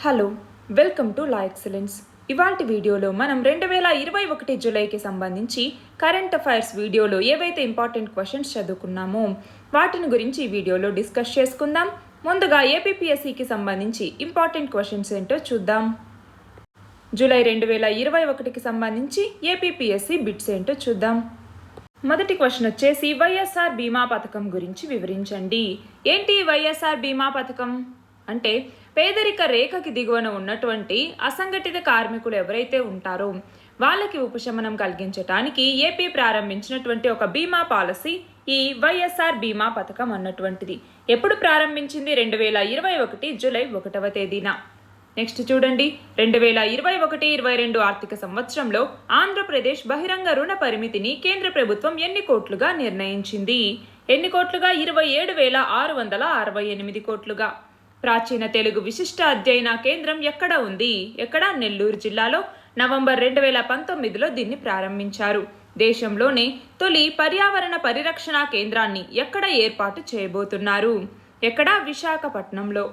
Hello, welcome to law excellence. ఇవాల్టి వీడియోలో మనం 2021 జూలైకి సంబంధించి కరెంట్ అఫైర్స్ వీడియోలో ఏవైతే ఇంపార్టెంట్ క్వశ్చన్స్ చదువుకున్నామో వాటిని గురించి ఈ వీడియోలో డిస్కస్ చేసుకుందాం. ముందుగా ఏపీపీఎస్సీకి సంబంధించి ఇంపార్టెంట్ క్వశ్చన్స్ ఏంటో చూద్దాం. జూలై 2021కి సంబంధించి ఏపీపీఎస్సీ బిట్స్ ఏంటో చూద్దాం. మొదటి క్వశ్చన్ వచ్చేసి వైఎస్ఆర్ బీమా పథకం గురించి వివరించండి. ఏంటి వైఎస్ఆర్ బీమా పథకం అంటే పేదరిక రేఖకి దిగువన ఉన్నటువంటి అసంఘటిత కార్మికులు ఎవరైతే ఉంటారో వాళ్ళకి ఉపశమనం కలిగించడానికి ఏపీ ప్రారంభించినటువంటి ఒక బీమా పాలసీ ఈ వైఎస్ఆర్ బీమా పథకం అన్నటువంటిది. ఎప్పుడు ప్రారంభించింది? 2021 జూలై 1వ తేదీన. నెక్స్ట్ చూడండి, 2021-22 ఆర్థిక సంవత్సరంలో ఆంధ్రప్రదేశ్ బహిరంగ రుణ పరిమితిని కేంద్ర ప్రభుత్వం ఎన్ని కోట్లుగా నిర్ణయించింది? ఎన్ని కోట్లుగా? 27,668 కోట్లుగా. ప్రాచీన తెలుగు విశిష్ట అధ్యయన కేంద్రం ఎక్కడ ఉంది? ఎక్కడ? నెల్లూరు జిల్లాలో. నవంబర్ 2019లో దీన్ని ప్రారంభించారు. దేశంలోనే తొలి పర్యావరణ పరిరక్షణ కేంద్రాన్ని ఎక్కడ ఏర్పాటు చేయబోతున్నారు? ఎక్కడ? విశాఖపట్నంలో.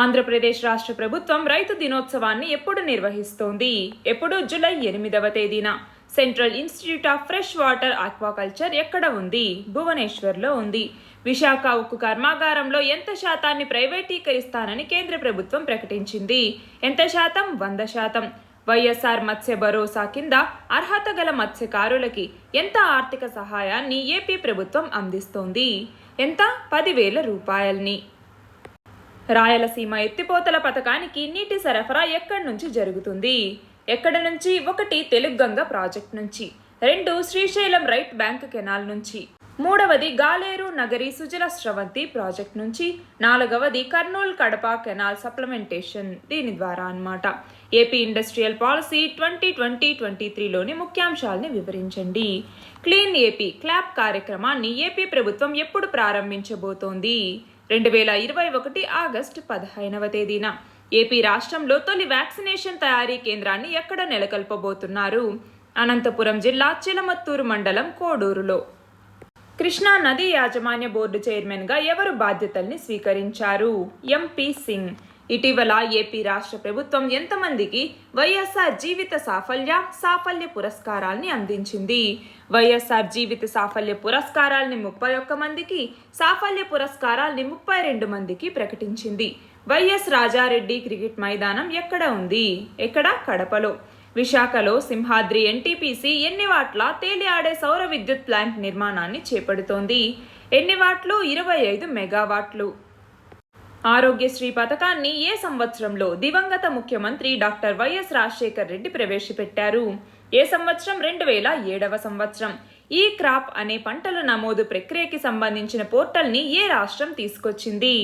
ఆంధ్రప్రదేశ్ రాష్ట్ర ప్రభుత్వం రైతు దినోత్సవాన్ని ఎప్పుడు నిర్వహిస్తోంది? ఎప్పుడు? జూలై 8వ తేదీన. Central institute of fresh water aquaculture ఎక్కడ ఉంది? భువనేశ్వర్లో ఉంది. విశాఖ ఉక్కు కర్మాగారంలో ఎంత శాతాన్ని ప్రైవేటీకరిస్తానని కేంద్ర ప్రభుత్వం ప్రకటించింది? ఎంత శాతం? 100%. వైఎస్ఆర్ మత్స్య భరోసా కింద అర్హత గల మత్స్యకారులకి ఎంత ఆర్థిక సహాయాన్ని ఏపీ ప్రభుత్వం అందిస్తోంది? ఎంత? 10,000 రూపాయల్ని. రాయలసీమ ఎత్తిపోతల పథకానికి నీటి సరఫరా ఎక్కడి నుంచి జరుగుతుంది? ఎక్కడ నుంచి? 1 తెలుగంగ ప్రాజెక్ట్ నుంచి, 2 శ్రీశైలం రైట్ బ్యాంక్ కెనాల్ నుంచి, 3వది గాలేరు నగరి సుజల స్రవంతి ప్రాజెక్ట్ నుంచి, 4వది కర్నూలు కడప కెనాల్ సప్లిమెంటేషన్ దీని ద్వారా అన్నమాట. ఏపీ ఇండస్ట్రియల్ పాలసీ 2020-23లోని ముఖ్యాంశాలని వివరించండి. క్లీన్ ఏపీ క్లాప్ కార్యక్రమాన్ని ఏపీ ప్రభుత్వం ఎప్పుడు ప్రారంభించబోతోంది? 2021 ఆగస్టు 15వ తేదీన. ఏపీ రాష్ట్రంలో తొలి వ్యాక్సినేషన్ తయారీ కేంద్రాన్ని ఎక్కడ నెలకొల్పబోతున్నారు? అనంతపురం జిల్లా చిలమత్తూరు మండలం కోడూరులో. కృష్ణా నదీ యాజమాన్య బోర్డు చైర్మన్గా ఎవరు బాధ్యతల్ని స్వీకరించారు? ఎంపీ సింగ్. ఇటీవల ఏపీ రాష్ట్ర ప్రభుత్వం ఎంతమందికి వైఎస్ఆర్ జీవిత సాఫల్య పురస్కారాల్ని అందించింది? వైఎస్ఆర్ జీవిత సాఫల్య పురస్కారాల్ని 31 మందికి, సాఫల్య పురస్కారాల్ని 32 మందికి ప్రకటించింది. వైఎస్ రాజారెడ్డి క్రికెట్ మైదానం ఎక్కడ ఉంది? ఎక్కడ? కడపలో. విశాఖలో సింహాద్రి ఎన్టీపీసీ ఎన్ని వాట్ల తేలి ఆడే సౌర విద్యుత్ ప్లాంట్ నిర్మాణాన్ని చేపడుతోంది? ఎన్ని వాట్లు? 25 మెగావాట్లు. ఆరోగ్యశ్రీ పథకాన్ని ఏ సంవత్సరంలో దివంగత ముఖ్యమంత్రి డాక్టర్ వైఎస్ రాజశేఖర్ రెడ్డి ప్రవేశపెట్టారు? ఏ సంవత్సరం? 2007వ సంవత్సరం. ఈ క్రాప్ అనే పంటల నమోదు ప్రక్రియకి సంబంధించిన పోర్టల్ని ఏ రాష్ట్రం తీసుకొచ్చింది?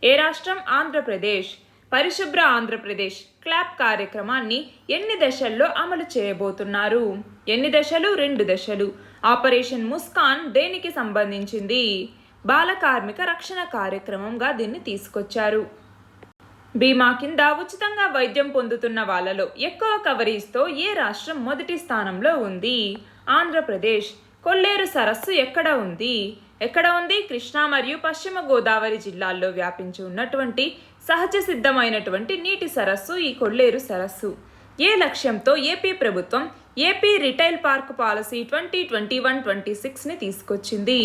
ఏ రాష్ట్రం? ఆంధ్రప్రదేశ్. పరిశుభ్ర ఆంధ్రప్రదేశ్ క్లాప్ కార్యక్రమాన్ని ఎన్ని దశల్లో అమలు చేయబోతున్నారు? ఎన్ని దశలు? 2 దశలు. ఆపరేషన్ ముస్కాన్ దేనికి సంబంధించింది? బాల కార్మిక రక్షణ కార్యక్రమంగా దీన్ని తీసుకొచ్చారు. బీమా కింద ఉచితంగా వైద్యం పొందుతున్న వాళ్ళలో ఎక్కువ కవరేజ్తో ఏ రాష్ట్రం మొదటి స్థానంలో ఉంది? ఆంధ్రప్రదేశ్. కొల్లేరు సరస్సు ఎక్కడ ఉంది? ఎక్కడ ఉంది? కృష్ణా మరియు పశ్చిమ గోదావరి జిల్లాల్లో వ్యాపించి ఉన్నటువంటి సహజ సిద్ధమైనటువంటి నీటి సరస్సు ఈ కొల్లేరు సరస్సు. ఏ లక్ష్యంతో ఏపీ ప్రభుత్వం ఏపీ రిటైల్ పార్క్ పాలసీ 2021-26ని తీసుకొచ్చింది?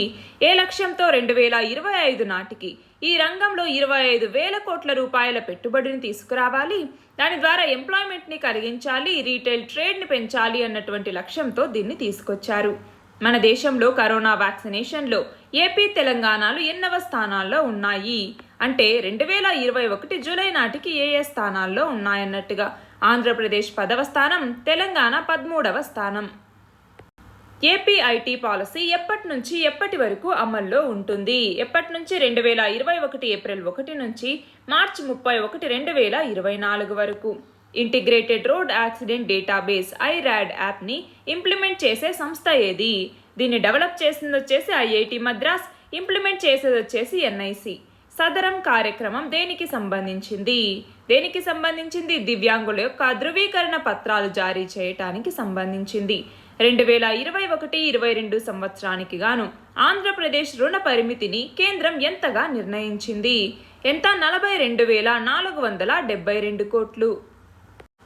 ఏ లక్ష్యంతో? 2025 నాటికి ఈ రంగంలో 25,000 కోట్ల రూపాయల పెట్టుబడిని తీసుకురావాలి, దాని ద్వారా ఎంప్లాయ్మెంట్ని కలిగించాలి, రీటైల్ ట్రేడ్ని పెంచాలి అన్నటువంటి లక్ష్యంతో దీన్ని తీసుకొచ్చారు. మన దేశంలో కరోనా వ్యాక్సినేషన్లో ఏపీ తెలంగాణలు ఎన్నవ స్థానాల్లో ఉన్నాయి? అంటే 2021 జూలై నాటికి ఏ స్థానాల్లో ఉన్నాయన్నట్టుగా. ఆంధ్రప్రదేశ్ 10వ స్థానం, తెలంగాణ 13వ స్థానం. ఏపీ ఐటీ పాలసీ ఎప్పటి నుంచి ఎప్పటి వరకు అమల్లో ఉంటుంది? ఎప్పటి నుంచి? 2021 ఏప్రిల్ 1 నుంచి మార్చి 31, 2024 వరకు. Integrated road accident database iRAD యాప్ని ఇంప్లిమెంట్ చేసే సంస్థ ఏది? దీన్ని డెవలప్ చేసింది వచ్చేసి ఐఐటి మద్రాస్, ఇంప్లిమెంట్ చేసేది వచ్చేసి ఎన్ఐసి. సదరం కార్యక్రమం దేనికి సంబంధించింది? దేనికి సంబంధించింది? దివ్యాంగుల యొక్క ధృవీకరణ పత్రాలు జారీ చేయటానికి సంబంధించింది. 2021-22 సంవత్సరానికి గాను ఆంధ్రప్రదేశ్ రుణ పరిమితిని కేంద్రం ఎంతగా నిర్ణయించింది? ఎంత? 42,472 కోట్లు.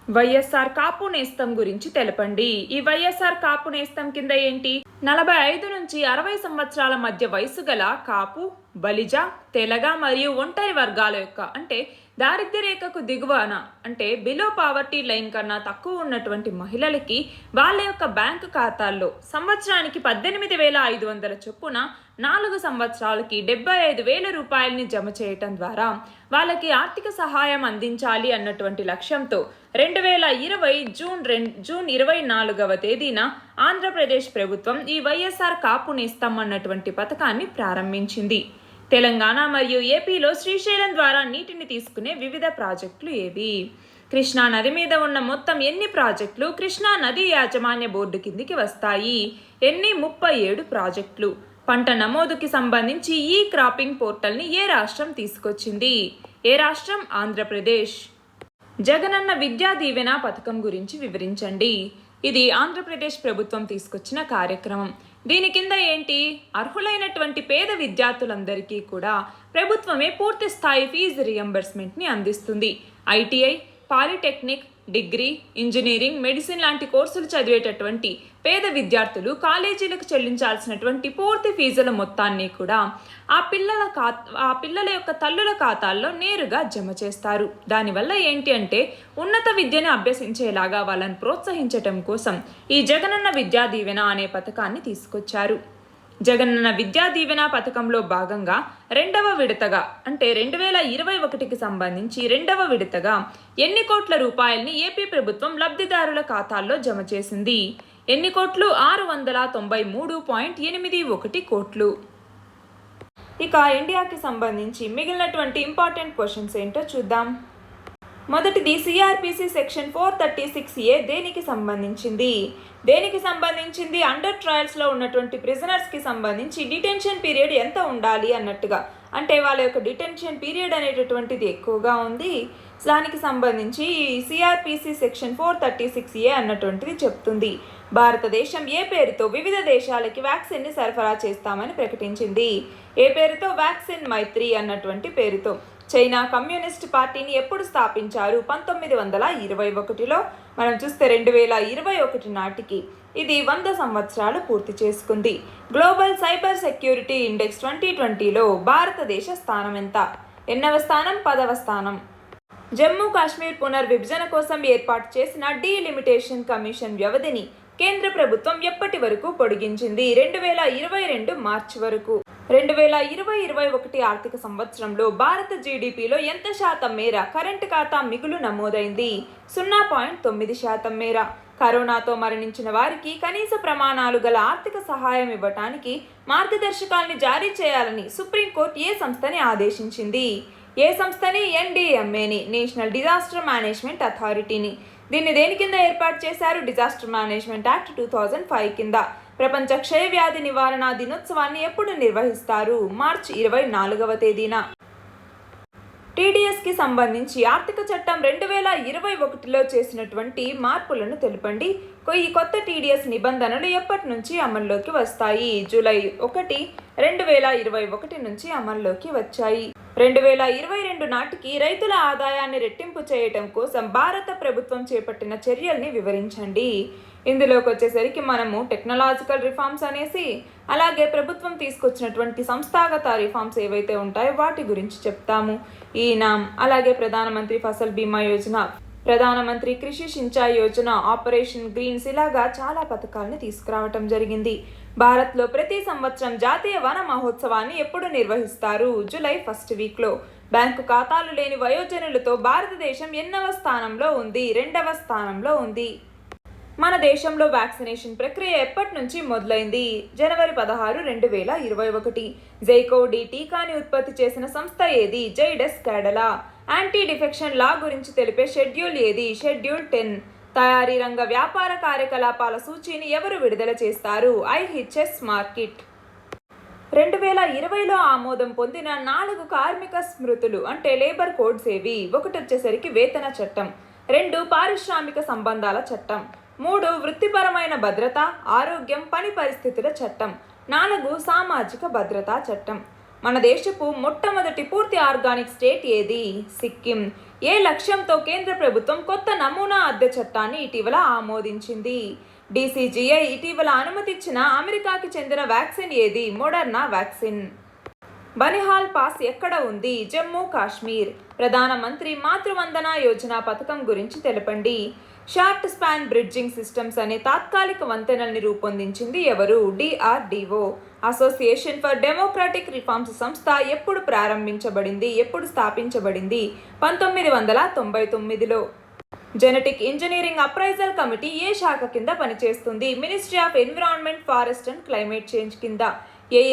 వైఎస్ఆర్ కాపు నేస్తం గురించి తెలపండి. ఈ వైఎస్ఆర్ కాపు నేస్తం కింద ఏంటి? 45 నుంచి 60 సంవత్సరాల మధ్య వయసు గల కాపు, బలిజ, తెలగ మరియు ఒంటరి వర్గాల యొక్క అంటే దారిద్ర్య రేఖకు దిగువన అంటే బిలో పావర్టీ లైన్ కన్నా తక్కువ ఉన్నటువంటి మహిళలకి వాళ్ళ యొక్క బ్యాంకు ఖాతాల్లో సంవత్సరానికి 18,500 చొప్పున 4 సంవత్సరాలకి 75,000 రూపాయలని జమ చేయటం ద్వారా వాళ్ళకి ఆర్థిక సహాయం అందించాలి అన్నటువంటి లక్ష్యంతో 2020 జూన్ 24వ తేదీన ఆంధ్రప్రదేశ్ ప్రభుత్వం ఈ వైఎస్ఆర్ కాపు నేస్తం అన్నటువంటి పథకాన్ని ప్రారంభించింది. తెలంగాణ మరియు ఏపీలో శ్రీశైలం ద్వారా నీటిని తీసుకునే వివిధ ప్రాజెక్టులు ఏవి? కృష్ణా నది మీద ఉన్న మొత్తం ఎన్ని ప్రాజెక్టులు కృష్ణా నది యాజమాన్య బోర్డు కిందికి వస్తాయి? 37 ప్రాజెక్టులు. పంట నమోదుకి సంబంధించి ఈ క్రాపింగ్ పోర్టల్ని ఏ రాష్ట్రం తీసుకొచ్చింది? ఏ రాష్ట్రం? ఆంధ్రప్రదేశ్. జగనన్న విద్యా దీవెన పథకం గురించి వివరించండి. ఇది ఆంధ్రప్రదేశ్ ప్రభుత్వం తీసుకొచ్చిన కార్యక్రమం. దీని కింద ఏంటి? అర్హులైనటువంటి పేద విద్యార్థులందరికీ కూడా ప్రభుత్వమే పూర్తి స్థాయి ఫీజు రియంబర్స్మెంట్ని అందిస్తుంది. ITI, polytechnic, degree, engineering, medicine లాంటి కోర్సులు చదివేటటువంటి పేద విద్యార్థులు కాలేజీలకు చెల్లించాల్సినటువంటి పూర్తి ఫీజుల మొత్తాన్ని కూడా ఆ పిల్లల యొక్క తల్లుల ఖాతాల్లో నేరుగా జమ చేస్తారు. దానివల్ల ఏంటి అంటే ఉన్నత విద్యను అభ్యసించేలాగా వాళ్ళని ప్రోత్సహించటం కోసం ఈ జగనన్న విద్యా దీవెన అనే పథకాన్ని తీసుకొచ్చారు. జగనన్న విద్యా దీవెన పథకంలో భాగంగా రెండవ విడతగా అంటే 2021కి సంబంధించి రెండవ విడతగా ఎన్ని కోట్ల రూపాయల్ని ఏపీ ప్రభుత్వం లబ్ధిదారుల ఖాతాల్లో జమ చేసింది? ఎన్ని కోట్లు? 693.81 కోట్లు. ఇక ఇండియాకి సంబంధించి మిగిలినటువంటి ఇంపార్టెంట్ క్వశ్చన్స్ ఏంటో చూద్దాం. మొదటిది సిఆర్పిసి సెక్షన్ 436A దేనికి సంబంధించింది? అండర్ ట్రయల్స్లో ఉన్నటువంటి ప్రిజనర్స్కి సంబంధించి డిటెన్షన్ పీరియడ్ ఎంత ఉండాలి అన్నట్టుగా, అంటే వాళ్ళ యొక్క డిటెన్షన్ పీరియడ్ అనేటటువంటిది ఎక్కువగా ఉంది. దానికి సంబంధించి సిఆర్పిసి సెక్షన్ 436A అన్నటువంటిది చెప్తుంది. భారతదేశం ఏ పేరుతో వివిధ దేశాలకి వ్యాక్సిన్ని సరఫరా చేస్తామని ప్రకటించింది? ఏ పేరుతో? వ్యాక్సిన్ మైత్రి అన్నటువంటి పేరుతో. చైనా కమ్యూనిస్ట్ పార్టీని ఎప్పుడు స్థాపించారు? 1921లో. మనం చూస్తే 2021 నాటికి ఇది 100 సంవత్సరాలు పూర్తి చేసుకుంది. గ్లోబల్ సైబర్ సెక్యూరిటీ ఇండెక్స్ 2020లో భారతదేశ స్థానం ఎంత? ఎన్నవ స్థానం? 10వ స్థానం. జమ్మూ కాశ్మీర్ పునర్విభజన కోసం ఏర్పాటు చేసిన డీలిమిటేషన్ కమిషన్ వ్యవధిని కేంద్ర ప్రభుత్వం ఎప్పటి వరకు పొడిగించింది? 2022 మార్చి వరకు. 2020-21 ఆర్థిక సంవత్సరంలో భారత జీడిపిలో ఎంత శాతం మేర కరెంటు ఖాతా మిగులు నమోదైంది? 0.9% మేర. కరోనాతో మరణించిన వారికి కనీస ప్రమాణాలు గల ఆర్థిక సహాయం ఇవ్వటానికి మార్గదర్శకాల్ని జారీ చేయాలని సుప్రీంకోర్టు ఏ సంస్థని ఆదేశించింది? ఏ సంస్థని? NDMAని, నేషనల్ డిజాస్టర్ మేనేజ్మెంట్ అథారిటీని. దీన్ని దేని కింద ఏర్పాటు చేశారు? డిజాస్టర్ మేనేజ్మెంట్ యాక్ట్ 2005 కింద. ప్రపంచ క్షయవ్యాధి నివారణ దినోత్సవాన్ని ఎప్పుడు నిర్వహిస్తారు? మార్చి 24వ తేదీన. టీడీఎస్కి సంబంధించి ఆర్థిక చట్టం 2021లో చేసినటువంటి మార్పులను తెలుపండి. ఈ కొత్త టీడీఎస్ నిబంధనలు ఎప్పటి నుంచి అమల్లోకి వస్తాయి? జూలై 1, 2021 నుంచి అమల్లోకి వచ్చాయి. 2022 నాటికి రైతుల ఆదాయాన్ని రెట్టింపు చేయటం కోసం భారత ప్రభుత్వం చేపట్టిన చర్యల్ని వివరించండి. ఇందులోకి వచ్చేసరికి మనము టెక్నాలజికల్ రిఫార్మ్స్ అనేసి, అలాగే ప్రభుత్వం తీసుకొచ్చినటువంటి సంస్థాగత రిఫార్మ్స్ ఏవైతే ఉంటాయో వాటి గురించి చెప్తాము. ఈనామ్, అలాగే ప్రధానమంత్రి ఫసల్ బీమా యోజన, ప్రధానమంత్రి కృషి సించాయ్ యోజన, ఆపరేషన్ గ్రీన్స్, ఇలాగా చాలా పథకాలను తీసుకురావటం జరిగింది. భారత్లో ప్రతి సంవత్సరం జాతీయ వన మహోత్సవాన్ని ఎప్పుడు నిర్వహిస్తారు? జూలై 1st వీక్లో. బ్యాంకు ఖాతాలు లేని వయోజనులతో భారతదేశం ఎన్నవ స్థానంలో ఉంది? 2వ స్థానంలో ఉంది. మన దేశంలో వ్యాక్సినేషన్ ప్రక్రియ ఎప్పటి నుంచి మొదలైంది? జనవరి 16, 2021. జైకోవ్-డి టీకాని ఉత్పత్తి చేసిన సంస్థ ఏది? Zydus Cadila. Anti defection law గురించి తెలిపే షెడ్యూల్ ఏది? షెడ్యూల్ 10. తయారీ రంగ వ్యాపార కార్యకలాపాల సూచీని ఎవరు విడుదల చేస్తారు? IHS market. 2020లో ఆమోదం పొందిన 4 కార్మిక స్మృతులు అంటే లేబర్ కోడ్స్ ఏవి? 1 వచ్చేసరికి వేతన చట్టం, 2 పారిశ్రామిక సంబంధాల చట్టం, 3 వృత్తిపరమైన భద్రత, ఆరోగ్యం, పని పరిస్థితుల చట్టం. 4 సామాజిక భద్రతా చట్టం. మన దేశపు మొట్టమొదటి పూర్తి ఆర్గానిక్ స్టేట్ ఏది? సిక్కిం. ఏ లక్ష్యంతో కేంద్ర ప్రభుత్వం కొత్త నమూనా అద్దె చట్టాన్ని ఇటీవల ఆమోదించింది? DCGI ఇటీవల అనుమతిచ్చిన అమెరికాకి చెందిన వ్యాక్సిన్ ఏది? Moderna vaccine. బనిహాల్ పాస్ ఎక్కడ ఉంది? జమ్మూ కాశ్మీర్. ప్రధానమంత్రి మాతృవందన యోజన పథకం గురించి తెలపండి. షార్ట్ స్పాన్ బ్రిడ్జింగ్ సిస్టమ్స్ అనే తాత్కాలిక వంతెనల్ని రూపొందించింది ఎవరు? DRDO. Association for democratic reforms సంస్థ ఎప్పుడు ప్రారంభించబడింది? ఎప్పుడు స్థాపించబడింది? 1999లో. జెనెటిక్ ఇంజనీరింగ్ అప్రైజల్ కమిటీ ఏ శాఖ కింద పనిచేస్తుంది? Ministry of environment, forest and climate change కింద. ఏ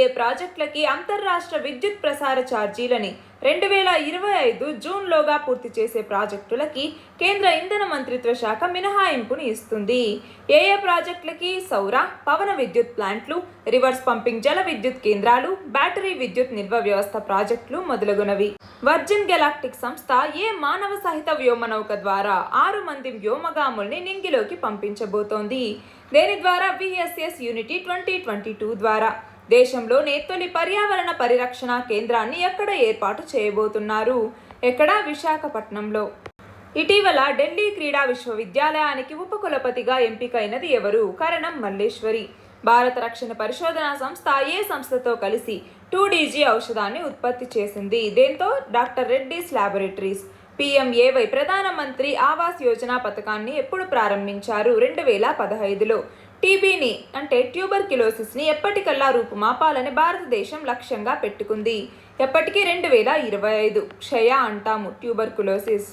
అంతర్రాష్ట్ర విద్యుత్ ప్రసార ఛార్జీలని 2025 జూన్లోగా పూర్తి చేసే ప్రాజెక్టులకి కేంద్ర ఇంధన మంత్రిత్వ శాఖ మినహాయింపుని ఇస్తుంది? ప్రాజెక్టులకి? సౌర, పవన విద్యుత్ ప్లాంట్లు, రివర్స్ పంపింగ్ జల విద్యుత్ కేంద్రాలు, బ్యాటరీ విద్యుత్ నిల్వ వ్యవస్థ ప్రాజెక్టులు మొదలగునవి. వర్జిన్ గెలాక్టిక్ సంస్థ ఏ మానవ సహిత వ్యోమనౌక ద్వారా 6 మంది వ్యోమగాముల్ని నింగిలోకి పంపించబోతోంది? దేని ద్వారా? VSS యూనిటీ 2022 ద్వారా. దేశంలోనే తొలి పర్యావరణ పరిరక్షణ కేంద్రాన్ని ఎక్కడ ఏర్పాటు చేయబోతున్నారు? ఎక్కడ? విశాఖపట్నంలో. ఇటీవల ఢిల్లీ క్రీడా విశ్వవిద్యాలయానికి ఉపకులపతిగా ఎంపికైనది ఎవరు? కరణం మల్లేశ్వరి. భారత రక్షణ పరిశోధన సంస్థ ఏ సంస్థతో కలిసి 2DG ఔషధాన్ని ఉత్పత్తి చేసింది? దేంతో? Doctor Reddy's laboratories. PMAY ప్రధానమంత్రి ఆవాస్ యోజన పథకాన్ని ఎప్పుడు ప్రారంభించారు? 2015లో. టీబీని అంటే ట్యూబర్క్యులోసిస్ని ఎప్పటికల్లా రూపుమాపాలని భారతదేశం లక్ష్యంగా పెట్టుకుంది? ఎప్పటికీ? 2025. క్షయ అంటాము ట్యూబర్క్యులోసిస్.